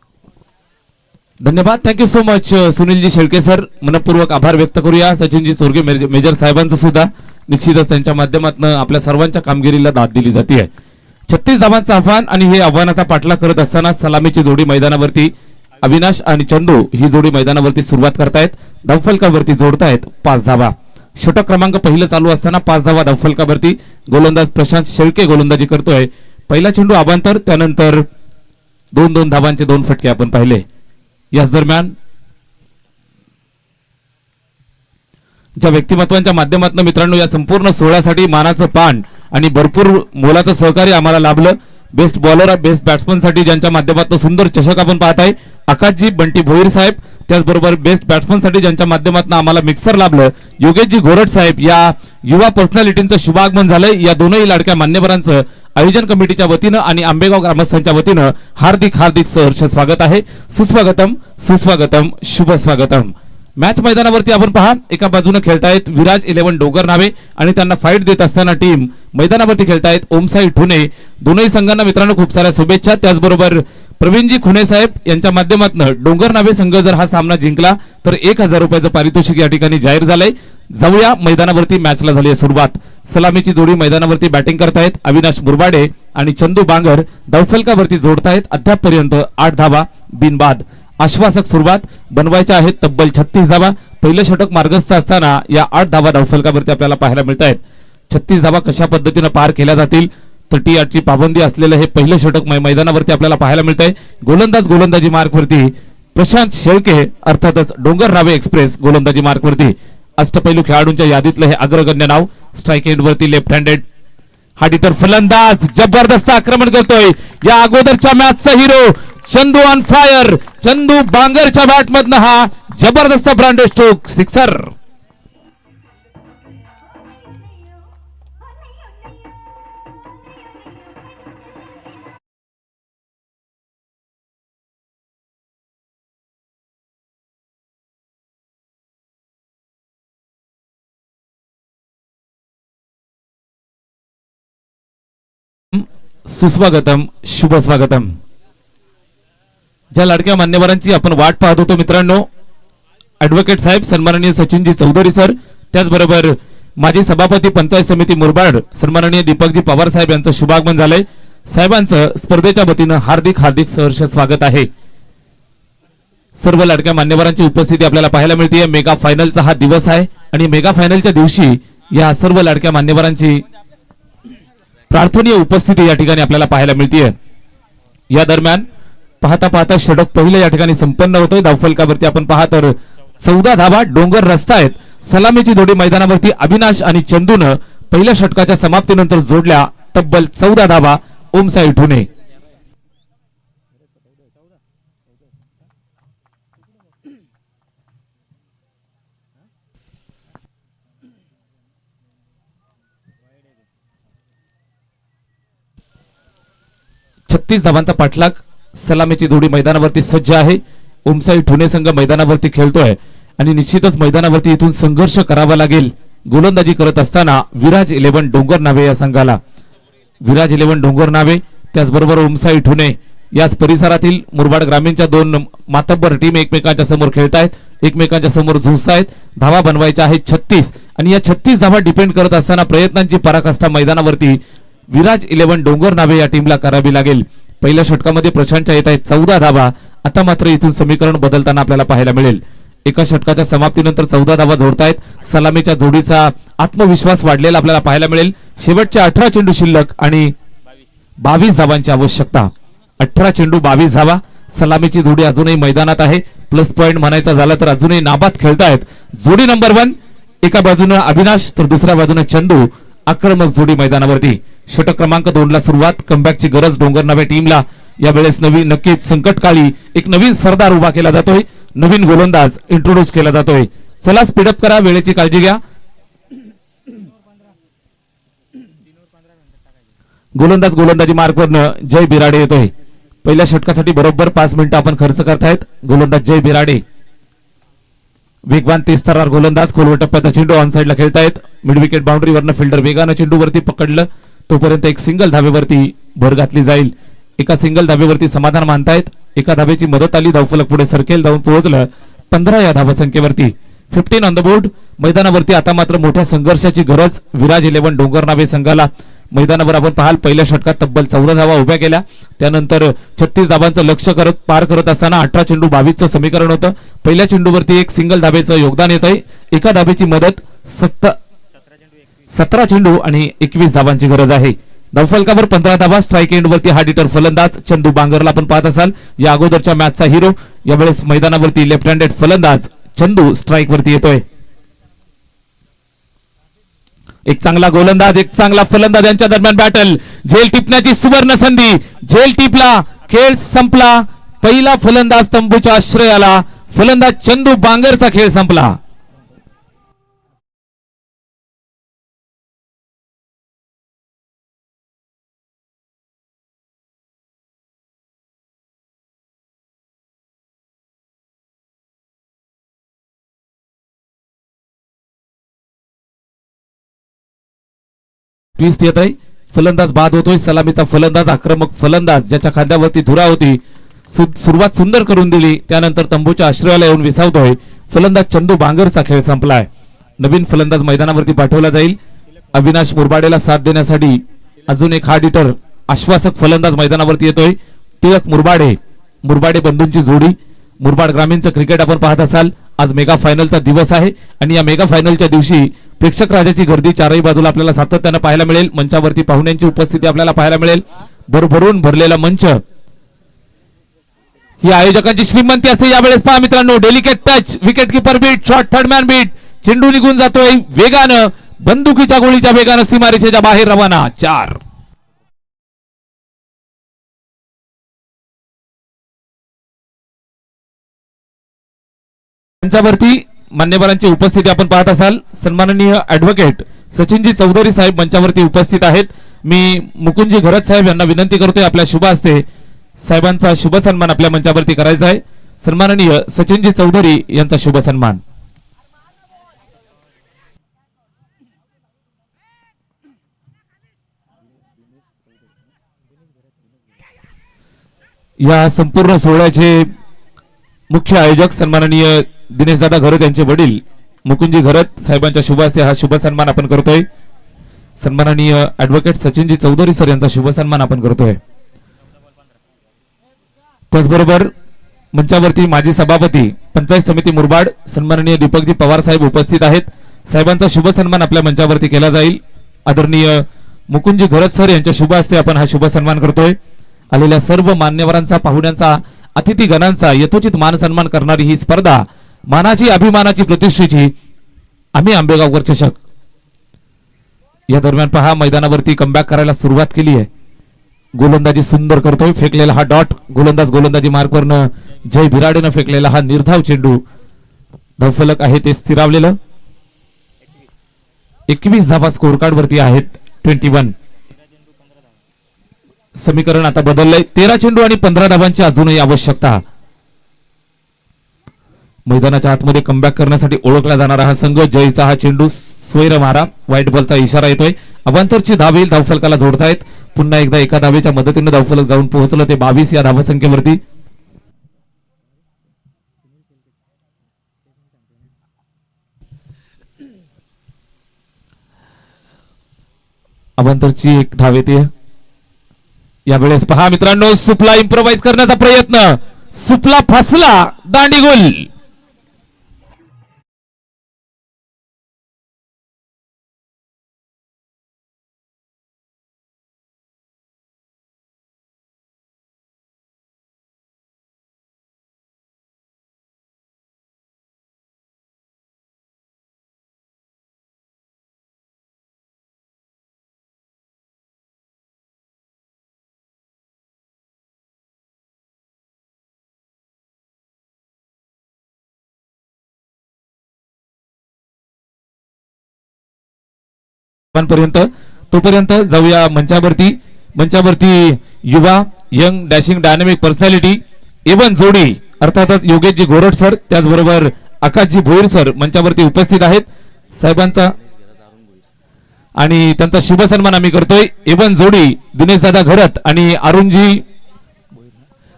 धन्यवाद. Thank you so much Sunilji Shelke sir. मनपूर्वक आभार व्यक्त करूया सचिनजी चोरगे मेजर साहेबांचं सुद्धा. निश्चितच त्यांच्या माध्यमातून आपल्या सर्वांच्या कामगिरीला दाद दिली जाते. 36 धावांचं आव्हान आणि हे आव्हानाचा पाठलाग करत असताना सलामीची जोडी मैदानावरती अविनाश आणि चंदू ही जोडी मैदानावरती सुरुवात करतायत. धावफलकावरती जोडतायत 5 धावा. षटक क्रमांक पहिलं चालू असताना 5 धावा धावफलकावरती. गोलंदाज प्रशांत शेळके गोलंदाजी करतोय. पहिला चेंडू अवांतर, त्यानंतर 2-2 धावांचे 2 फटके आपण पाहिले. याच दरम्यान ज्या व्यक्तिमत्वांच्या माध्यमातून मित्रांनो या संपूर्ण सोहळ्यासाठी मानाचं पान आणि भरपूर मोलाचं सहकार्य आम्हाला लाभलं. बेस्ट बॉलर, बेस्ट बॅट्समन साठी ज्यांच्या माध्यमातून सुंदर चषक आपण पाहत आहे, आकाशजी बंटी भोईर साहेब. त्याचबरोबर बेस्ट बॅट्समन साठी ज्यांच्या माध्यमातून आम्हाला मिक्सर लाभलं, योगेशजी घोरट साहेब. या युवा पर्सनॅलिटींचं शुभागमन झालंय. या दोनही लाडक्या मान्यवरांचं आयोजन कमिटीच्या वतीनं आणि आंबेगाव ग्रामस्थांच्या वतीनं हार्दिक हार्दिक सहर्ष स्वागत आहे. सुस्वागतम, सुस्वागतम, शुभ स्वागतम. मॅच मैदानावरती आपण पहा, एका बाजूने खेळतायत विराज 11 डोंगर नावे आणि त्यांना फाईट देत असताना टीम मैदानावरती खेळतायत ओमसाई ठुणे. दोनही संघांना मित्रांनो खूप साऱ्या शुभेच्छा. त्याचबरोबर प्रवीणजी खुने साहेब यांच्या माध्यमातून डोंगर नावे संघ जर हा सामना जिंकला तर 1000 रुपयाचं पारितोषिक या ठिकाणी जाहीर झालंय. जाऊया मैदानावरती, मॅचला झाली आहे सुरुवात. सलामीची जोडी मैदानावरती बॅटिंग करतायत अविनाश मुरबाडे आणि चंदू बांगर. धावफलकावरती जोडतायत अद्यापपर्यंत 8 धावा बिनबाद. आश्वासक सुरुवात बनवायच्या आहेत तब्बल 36 धावा. पहिलं षटक मार्गस्थ असताना या 8 धावा धावफलकावरती आपल्याला पाहायला मिळत आहेत. 36 धावा कशा पद्धतीने पार केल्या जातील, 38ची पाबंदी असलेलं हे पहिलं षटक मैदानावरती आपल्याला पाहायला मिळत आहे. गोलंदाजी मार्कवरती प्रशांत शेळके, अर्थातच डोंगर नावे एक्सप्रेस गोलंदाजी मार्कवरती. अष्टपैलू खेळाडूंच्या यादीतलं हे अग्रगण्य नाव. स्ट्राईक एंडवरती लेफ्ट हँडेड हा डिटर फलंदाज जबरदस्त आक्रमण करतोय. या अगोदरच्या मॅचचा hero Chandu on fire. Chandu बांगरच्या बॅटमधनं हा जबरदस्त ब्रांडेड स्ट्रोक, सिक्सर. सुस्वागतम, शुभ स्वागतम. ज्या लाडक्या मान्यवरांची आपण वाट पाहत होतो मित्रांनो, ऍडव्होकेट साहेब सन्माननीय सचिनजी चौधरी सर, त्याचबरोबर माजी सभापती पंचायत समिती मुरबाड सन्माननीय दीपकजी पवार साहेब यांचं शुभागमन झालंय. साहेबांचं स्पर्धेच्या वतीनं हार्दिक हार्दिक सहर्ष स्वागत आहे. सर्व लाडक्या मान्यवरांची उपस्थिती आपल्याला पाहायला मिळते. मेगा फायनलचा हा दिवस आहे आणि मेगा फायनलच्या दिवशी या सर्व लाडक्या मान्यवरांची प्रार्थनीय उपस्थिती या ठिकाणी आपल्याला पाहायला मिळते. या दरम्यान पाहता पाहता षटक पहिलं या ठिकाणी संपन्न होतोय. धावफलकावरती आपण पाहत तर 14 धावा डोंगर रस्ता आहेत. सलामीची जोडी मैदानावरती अविनाश आणि चंदूनं पहिल्या षटकाच्या समाप्तीनंतर जोडल्या तब्बल 14 धावा ओमसाई ठुणे. छत्तीस धावांचा पाठलाग. सलामीची जोडी मैदानावरती सज्ज आहे. ओमसाई ठुणे संघ मैदानावरती खेळतोय आणि निश्चितच मैदानावरती इथून संघर्ष करावा लागेल. गोलंदाजी करत असताना विराज 11 डोंगर नावे या संघाला. विराज 11 डोंगर नावे त्याचबरोबर ओमसाई ठुणे याच परिसरातील मुरबाड ग्रामीणच्या 2 मातब्बर टीम एकमेकांच्या समोर खेळतायत, एकमेकांच्या समोर झुंजतायत. धावा बनवायच्या आहेत 36 आणि या 36 धावा डिपेंड करत असताना प्रयत्नांची पराकाष्ठा मैदानावरती विराज 11 डोंगर नावे या टीमला करावी लागेल. पहिल्या षटकामध्ये प्रशांतच्या येत आहेत 14 धावा. आता मात्र इथून समीकरण बदलताना आपल्याला पाहायला मिळेल. एका षटकाच्या समाप्तीनंतर 14 धावा जोडतायत. सलामीच्या जोडीचा आत्मविश्वास वाढलेला आपल्याला पाहायला मिळेल. शेवटच्या 18 चेंडू शिल्लक आणि 22 धावांची आवश्यकता. 18 चेंडू 22 धावा. सलामीची जोडी अजूनही मैदानात आहे. प्लस पॉइंट म्हणायचा झाला तर अजूनही नाबाद खेळतायत. जोडी नंबर 1 एका बाजूने अविनाश तर दुसऱ्या बाजूने चंदू. आक्रमक जोडी मैदानावरती. षटक क्रमांक 2 ला सुरुवात. कमबॅकची गरज डोंगर नावे टीमला यावेळेस नक्कीच संकटकाळी एक नवीन सरदार उभा केला जातोय. नवीन गोलंदाज इंट्रोड्यूस केला जातोय. चला स्पीडअप करा, वेळेची काळजी घ्या. गोलंदाजी मार्कवरनं जय बिराडे येतोय. पहिल्या षटकासाठी बरोबर 5 मिनिटं आपण खर्च करतायत. गोलंदाज जय बिराडे वेगवान तेज गोलंदाज. खोलवर टप्प्याचा चेंडू ऑन साईडला खेळतायत. मिड विकेट बाउंड्रीवरनं फिल्डर वेगानं चेंडूवरती पकडलं तोपर्यंत एक सिंगल धाबेवरती भर घातली जाईल. एका सिंगल धाबेवरती समाधान मानतायत. एका धाबेची मदत आली. धावफलक पुढे सरकेल जाऊन पोहोचलं 15 या धावसंख्येवरती. 15 ऑन द बोर्ड. मैदानावरती आता मात्र मोठ्या संघर्षाची गरज विराज 11 डोंगर नावे संघाला. मैदानावर आपण पाहाल पहिल्या षटकात तब्बल 14 धावा उभ्या केल्या. त्यानंतर 36 धावांचं लक्ष पार करत असताना 18 चेंडू 22चं समीकरण होतं. पहिल्या चेंडूवरती एक सिंगल धाबेचं योगदान येत आहे. एका धाबेची मदत 17 चेंडू आणि 21 धावांची गरज आहे. धावफलकावर 15 धावा. स्ट्राईक एंडवरती हार्ड हिटर फलंदाज चंदू बांगरला आपण पाहत असाल. या अगोदरच्या मॅचचा हिरो. यावेळेस मैदानावरती लेफ्ट हँडेड फलंदाज चंदू स्ट्राईक वरती येतोय. एक चांगला गोलंदाज एक चांगला फलंदाज यांच्या दरम्यान बॅटल. झेल टिपण्याची सुवर्ण संधी. झेल टिपला. खेळ संपला. पहिला फलंदाज तंबूच्या आश्रयाला. फलंदाज चंदू बांगरचा खेळ संपला. ट्विस्ट येत आहे. फलंदाज बाद होतोय. सलामीचा फलंदाज आक्रमक फलंदाज ज्याच्या खांद्यावरती धुरा होती सुरुवात सुंदर करून दिली. त्यानंतर तंबूच्या आश्रयाला येऊन विसावतोय. फलंदाज चंदू बांगरचा खेळ संपलाय. नवीन फलंदाज मैदानावरती पाठवला जाईल. अविनाश मुरबाडेला साथ देण्यासाठी अजून एक हार्ड हिटर आश्वासक फलंदाज मैदानावरती येतोय. टिळक मुरबाडे बंधूंची जोडी. मुरबाड ग्रामीणचं क्रिकेट आपण पाहत असाल. आज मेगा फायनलचा दिवस आहे आणि या मेगा फायनलच्या दिवशी प्रेक्षक राजाची गर्दी चारही बाजूला आपल्याला सातत्यानं पाहायला मिळेल. मंचावरती पाहुण्यांची उपस्थिती आपल्याला पाहायला मिळेल. भरभरून भरलेला मंच ही आयोजकांची श्रीमंती असते. यावेळेस पहा मित्रांनो, delicate touch, wicket keeper beat, short third man beat. चेंडू निघून जातोय वेगानं. बंदुकीच्या गोळीच्या वेगानं सीमारेषेच्या बाहेर रवाना. 4 मंचावरती मान्यवरांची उपस्थिती आपण पाहत असाल. सन्माननीय ऍडव्होकेट सचिनजी चौधरी साहेब मंचावरती उपस्थित आहेत. मी मुकुंदजी घरत साहेब यांना विनंती करतोय आपल्या शुभ हस्ते साहेबांचा शुभ सन्मान आपल्या मंचावरती करायचा आहे. सन्माननीय सचिनजी चौधरी यांचा शुभ सन्मान. या संपूर्ण सोहळ्याचे मुख्य आयोजक सन्माननीय दिनेशदादा घरत यांचे वडील मुकुंदजी घरत साहेबांच्या शुभ हस्ते हा शुभ सन्मान आपण करतोय. सन्माननीय ऍडव्होकेट सचिनजी चौधरी सर यांचा शुभ सन्मान आपण करतोय. त्याचबरोबर मंचावरती माजी सभापती पंचायत समिती मुरबाड सन्माननीय दीपकजी पवार साहेब उपस्थित आहेत. साहेबांचा शुभ सन्मान आपल्या मंचावरती केला जाईल. आदरणीय मुकुंदजी घरत सर यांच्या शुभ हस्ते आपण हा शुभ सन्मान करतोय. आलेल्या सर्व मान्यवरांचा पाहुण्यांचा अतिथीगणांचा यथोचित मान सन्मान करणारी ही स्पर्धा मानाची अभिमानाची प्रतिष्ठेची आम्ही आंबेगावकर चषक. या दरम्यान पहा मैदानावरती कमबॅक करायला सुरुवात केली आहे. गोलंदाजी सुंदर करतोय. फेकलेला हा डॉट गोलंदाजी मार्कवरनं जय बिराडेनं फेकलेला हा निर्धाव चेंडू. धावफलक आहे ते स्थिरावलेलं. 21 धावा स्कोर कार्ड वरती आहेत. 21 समीकरण आता बदललंय. 13 चेंडू आणि 15 धावांची अजूनही आवश्यकता. मैदानाच्या आतमध्ये कमबॅक करण्यासाठी ओळखला जाणारा हा संघ. जयचा हा चेंडू स्वैर मारा. व्हाईट बॉलचा इशारा येतोय. अवांतरची धाव येईल. धावफलकाला जोडतायत. पुन्हा एकदा एका धावेच्या मदतीने धावफलक जाऊन पोहोचलं ते 22 या धावसंख्येवरती. अवांतरची एक धाव येते. यावेळेस पहा मित्रांनो, सुपला इम्प्रोवाइज करण्याचा प्रयत्न. सुपला फसला. दांडी गोल. पर्यंत. तोपर्यंत जाऊया मंचावरती युवा young dashing dynamic personality A one जोडी अर्थातच योगेशजी घोरट सर, त्याचबरोबर आकाशजी भोईर सर मंचावरती उपस्थित आहेत. साहेबांचा आणि त्यांचा शुभ सन्मान आम्ही करतोय. एवन जोडी दिनेश दादा घरत आणि अरुणजी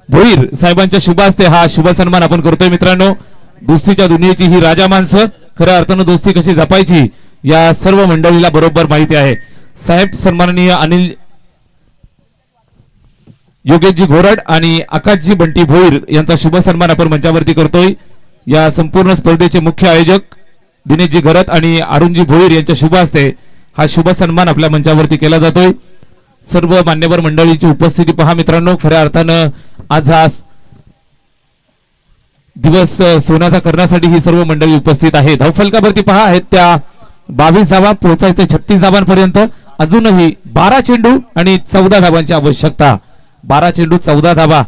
भोईर साहेबांच्या शुभ हस्ते हा शुभ सन्मान आपण करतोय. मित्रांनो, दोस्तीच्या दुनियेची ही राजा माणसं, खऱ्या अर्थानं दोस्ती कशी जपायची या सर्व मंडळीला बरोबर माहिती आहे. साहेब सन्माननीय अनिल योगेशजी घोरड आणि आकाशजी बंटी भोईर यांचा शुभ सन्मान आपण मंचावरती करतोय. या संपूर्ण स्पर्धेचे मुख्य आयोजक दिनेशजी घरत आणि अरुणजी भोईर यांच्या शुभ हस्ते हा शुभ सन्मान आपल्या मंचावरती केला जातोय. सर्व मान्यवर मंडळींची उपस्थिती पहा मित्रांनो. खऱ्या अर्थानं आज हा दिवस सोन्याचा करण्यासाठी ही सर्व मंडळी उपस्थित आहे. धावफलकावरती पहा आहेत त्या 22 धावा, पोहोचायचे 36 धावांपर्यंत. अजूनही 12 चेंडू आणि 14 धावांची आवश्यकता. 12 चेंडू 14 धावा.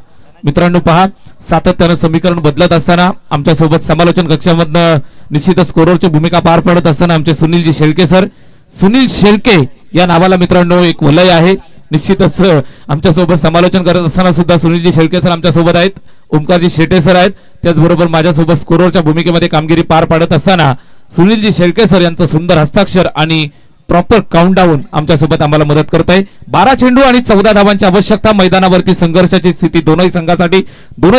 मित्रांनो पहा, सातत्यानं समीकरण बदलत असताना आमच्या सोबत समालोचन कक्षामधनं निश्चितच स्कोररची भूमिका पार पडत असताना आमचे सुनीलजी शेळके सर. सुनील शेळके या नावाला मित्रांनो एक वलय आहे. निश्चितच आमच्या सोबत समालोचन करत असताना सुद्धा सुनीलजी शेळके सर आमच्या सोबत आहेत. ओमकारजी शेटे सर आहेत. त्याचबरोबर माझ्यासोबत स्कोररच्या भूमिकेमध्ये कामगिरी पार पाडत असताना सुनीलजी शेळके सर यांचं सुंदर हस्ताक्षर आणि प्रॉपर काउंटडाऊन आमच्या सोबत आम्हाला मदत करत आहे. 12 चेंडू आणि 14 धावांची आवश्यकता. मैदानावरती संघर्षाची स्थिती दोनही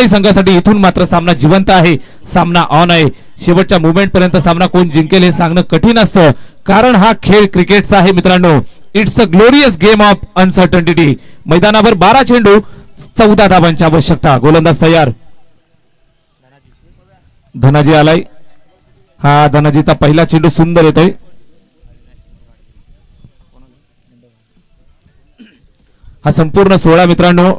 संघासाठी इथून मात्र सामना जिवंत आहे, सामना ऑन आहे. शेवटच्या मुवमेंट पर्यंत सामना कोण जिंकेल हे सांगणं कठीण असतं, कारण हा खेळ क्रिकेटचा आहे मित्रांनो. It's a glorious game of uncertainty. मैदानावर 12 चेंडू 14 धावांची आवश्यकता. गोलंदाज तयार. धनाजी आलाय. हा धनाजीचा पहिला चेंडू सुंदर येतोय. हा संपूर्ण सोहळा मित्रांनो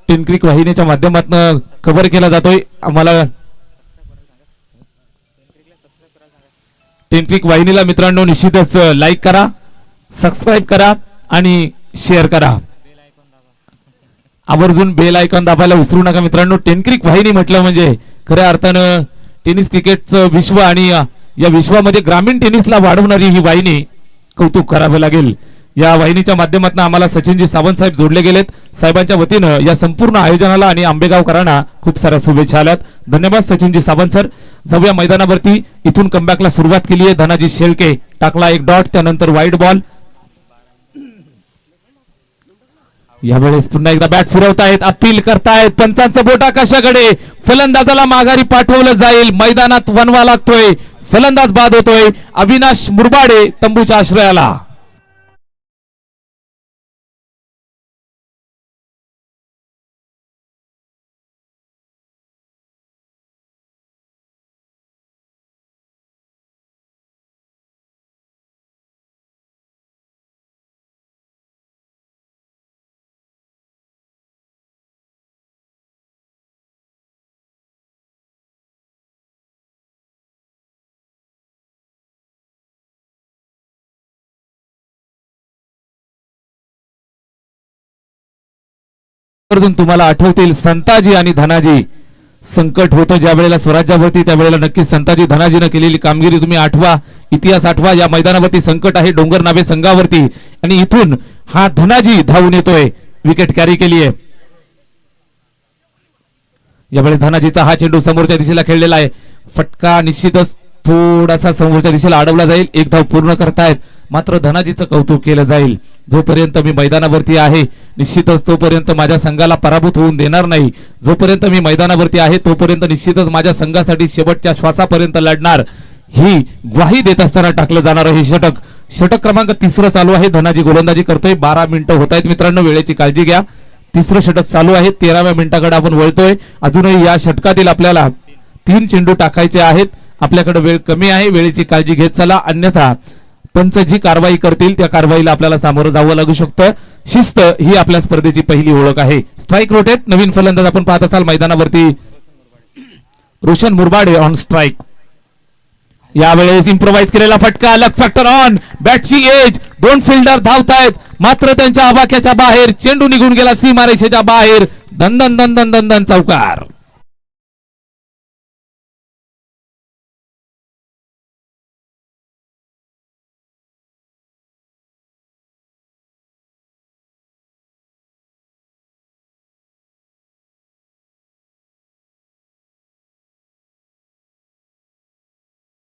टेनक्रिक वाहिनीच्या माध्यमातून कव्हर केला जातोय. आम्हाला टेनक्रिक वाहिनीला मित्रांनो निश्चितच लाईक करा, सबस्क्राईब करा आणि शेअर करा. आवर्जून बेल आयकॉन दाबायला विसरू नका मित्रांनो. टेनक्रिक वाहिनी म्हटलं म्हणजे खऱ्या अर्थानं टेनिस क्रिकेटचं विश्व आणि या विश्वामध्ये ग्रामीण टेनिसला वाढवणारी ही वाहिनी कौतुक करावे लागेल. या वाहिनीच्या माध्यमातून आम्हाला सचिनजी सावंत साहेब जोडले गेलेत. साहेबांच्या वतीनं या संपूर्ण आयोजनाला आणि आंबेगावकरांना खूप साऱ्या शुभेच्छा आल्यात. धन्यवाद सचिनजी सावंत सर. जाऊया मैदानावरती. इथून कमबॅकला सुरुवात केली आहे. धनाजी शेळके टाकला एक डॉट, त्यानंतर वाईड बॉल. यावेळेस पुन्हा एकदा बॅट फिरवतायत, अपील करतायत. पंचांचं बोट आकाशाकडे. फलंदाजाला माघारी पाठवलं जाईल. मैदानात वनवा लागतोय. फलंदाज बाद होतोय. अविनाश मुरबाडे तंबूच्या आश्रयाला. तुम्हाला आठवतील संताजी आणि धनाजी. संकट होतं ज्या वेळेला स्वराज्यावरती, त्यावेळेला नक्कीच संताजी धनाजीनं केलेली कामगिरी तुम्ही आठवा, इतिहास आठवा. या मैदानावरती संकट आहे डोंगर नावे संघावरती आणि इथून हा धनाजी धावून येतोय. विकेट कॅरी केली आहे. यावेळेस धनाजीचा हा चेंडू समोरच्या दिशेला खेळलेला आहे. फटका निश्चितच थोडासा समोरच्या दिशेला अडवला जाईल. एक धाव पूर्ण करतायत, मात्र धनाजीचं कौतुक केलं जाईल. जोपर्यंत मी मैदानावरती आहे निश्चितच तोपर्यंत माझ्या संघाला पराभूत होऊन देणार नाही. जोपर्यंत मी मैदानावरती आहे तोपर्यंत निश्चितच माझ्या संघासाठी शेवटच्या श्वासापर्यंत लढणार, ही ग्वाही देत असताना टाकलं जाणार हे षटक. षटक क्रमांक 3 चालू आहे. धनाजी गोलंदाजी करतोय. 12 मिनिटं होत आहेत मित्रांनो, वेळेची काळजी घ्या. 3रं षटक चालू आहे. 13व्या मिनिटाकडे आपण वळतोय. अजूनही या षटकातील आपल्याला 3 चेंडू टाकायचे आहेत. आपल्याकडे वेळ कमी आहे, वेळेची काळजी घेत चला, अन्यथा पंच जी कारवाई करतील त्या कारवाईला आपल्याला सामोरं जावं लागू शकतं. शिस्त ही आपल्या स्पर्धेची पहिली ओळख आहे. Strike rotate. नवीन फलंदाज आपण पाहत असाल मैदानावरती रोशन मुरबाडे ऑन स्ट्राईक. यावेळेस इम्प्रोवाइज केलेला फटका, लक फॅक्टर ऑन, बॅटची एज. 2 फिल्डर धावतायत, मात्र त्यांच्या आवाक्याच्या बाहेर चेंडू निघून गेला सीमारेषेच्या बाहेर. दंदन दंदन दंदन चौकार.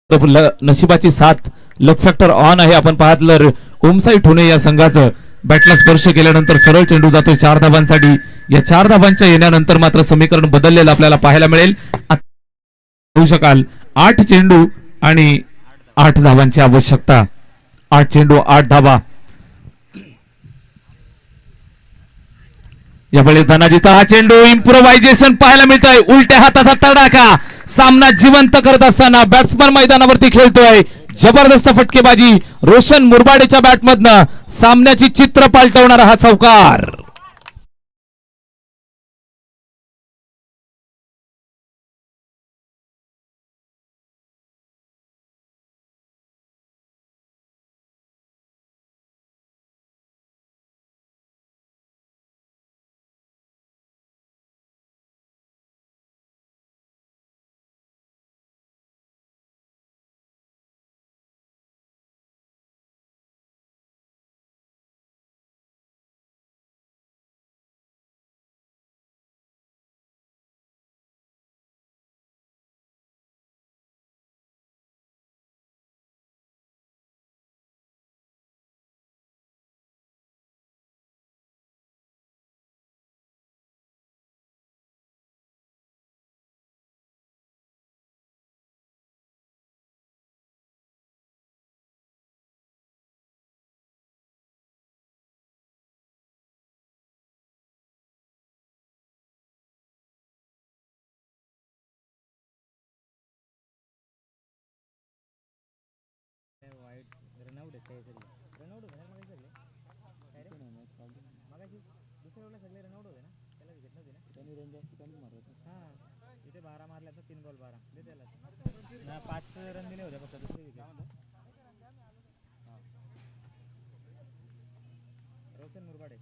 नशिबाची साथ, लक फॅक्टर ऑन आहे. आपण पाहतलं ओमसाई ठोणे या संघाचं बॅटला स्पर्श केल्यानंतर सरळ चेंडू जातोय 4 धाबांसाठी. या 4 धाबांच्या येण्यानंतर मात्र समीकरण बदललेलं आपल्याला पाहायला मिळेल. होऊ शकाल 8 चेंडू आणि 8 धाबांची आवश्यकता. 8 चेंडू 8 धाबा. यावेळेस धनाजीचा हा चेंडू इम्प्रोव्हायझेशन पाहायला मिळतोय. उलट्या हाताचा तडाखा सामना जिवंत करत असताना बॅट्समन मैदानावरती खेळतोय. जबरदस्त फटकेबाजी रोशन मुरबाडेच्या बॅटमधनं सामन्याची चित्र पालटवणारा हा चौकार. इथे 12 मारल्या तर 3 बॉल 12 दे त्याला. 5 रन दिले होते फक्त दुसरी विकेट. रोशन मुरबाडे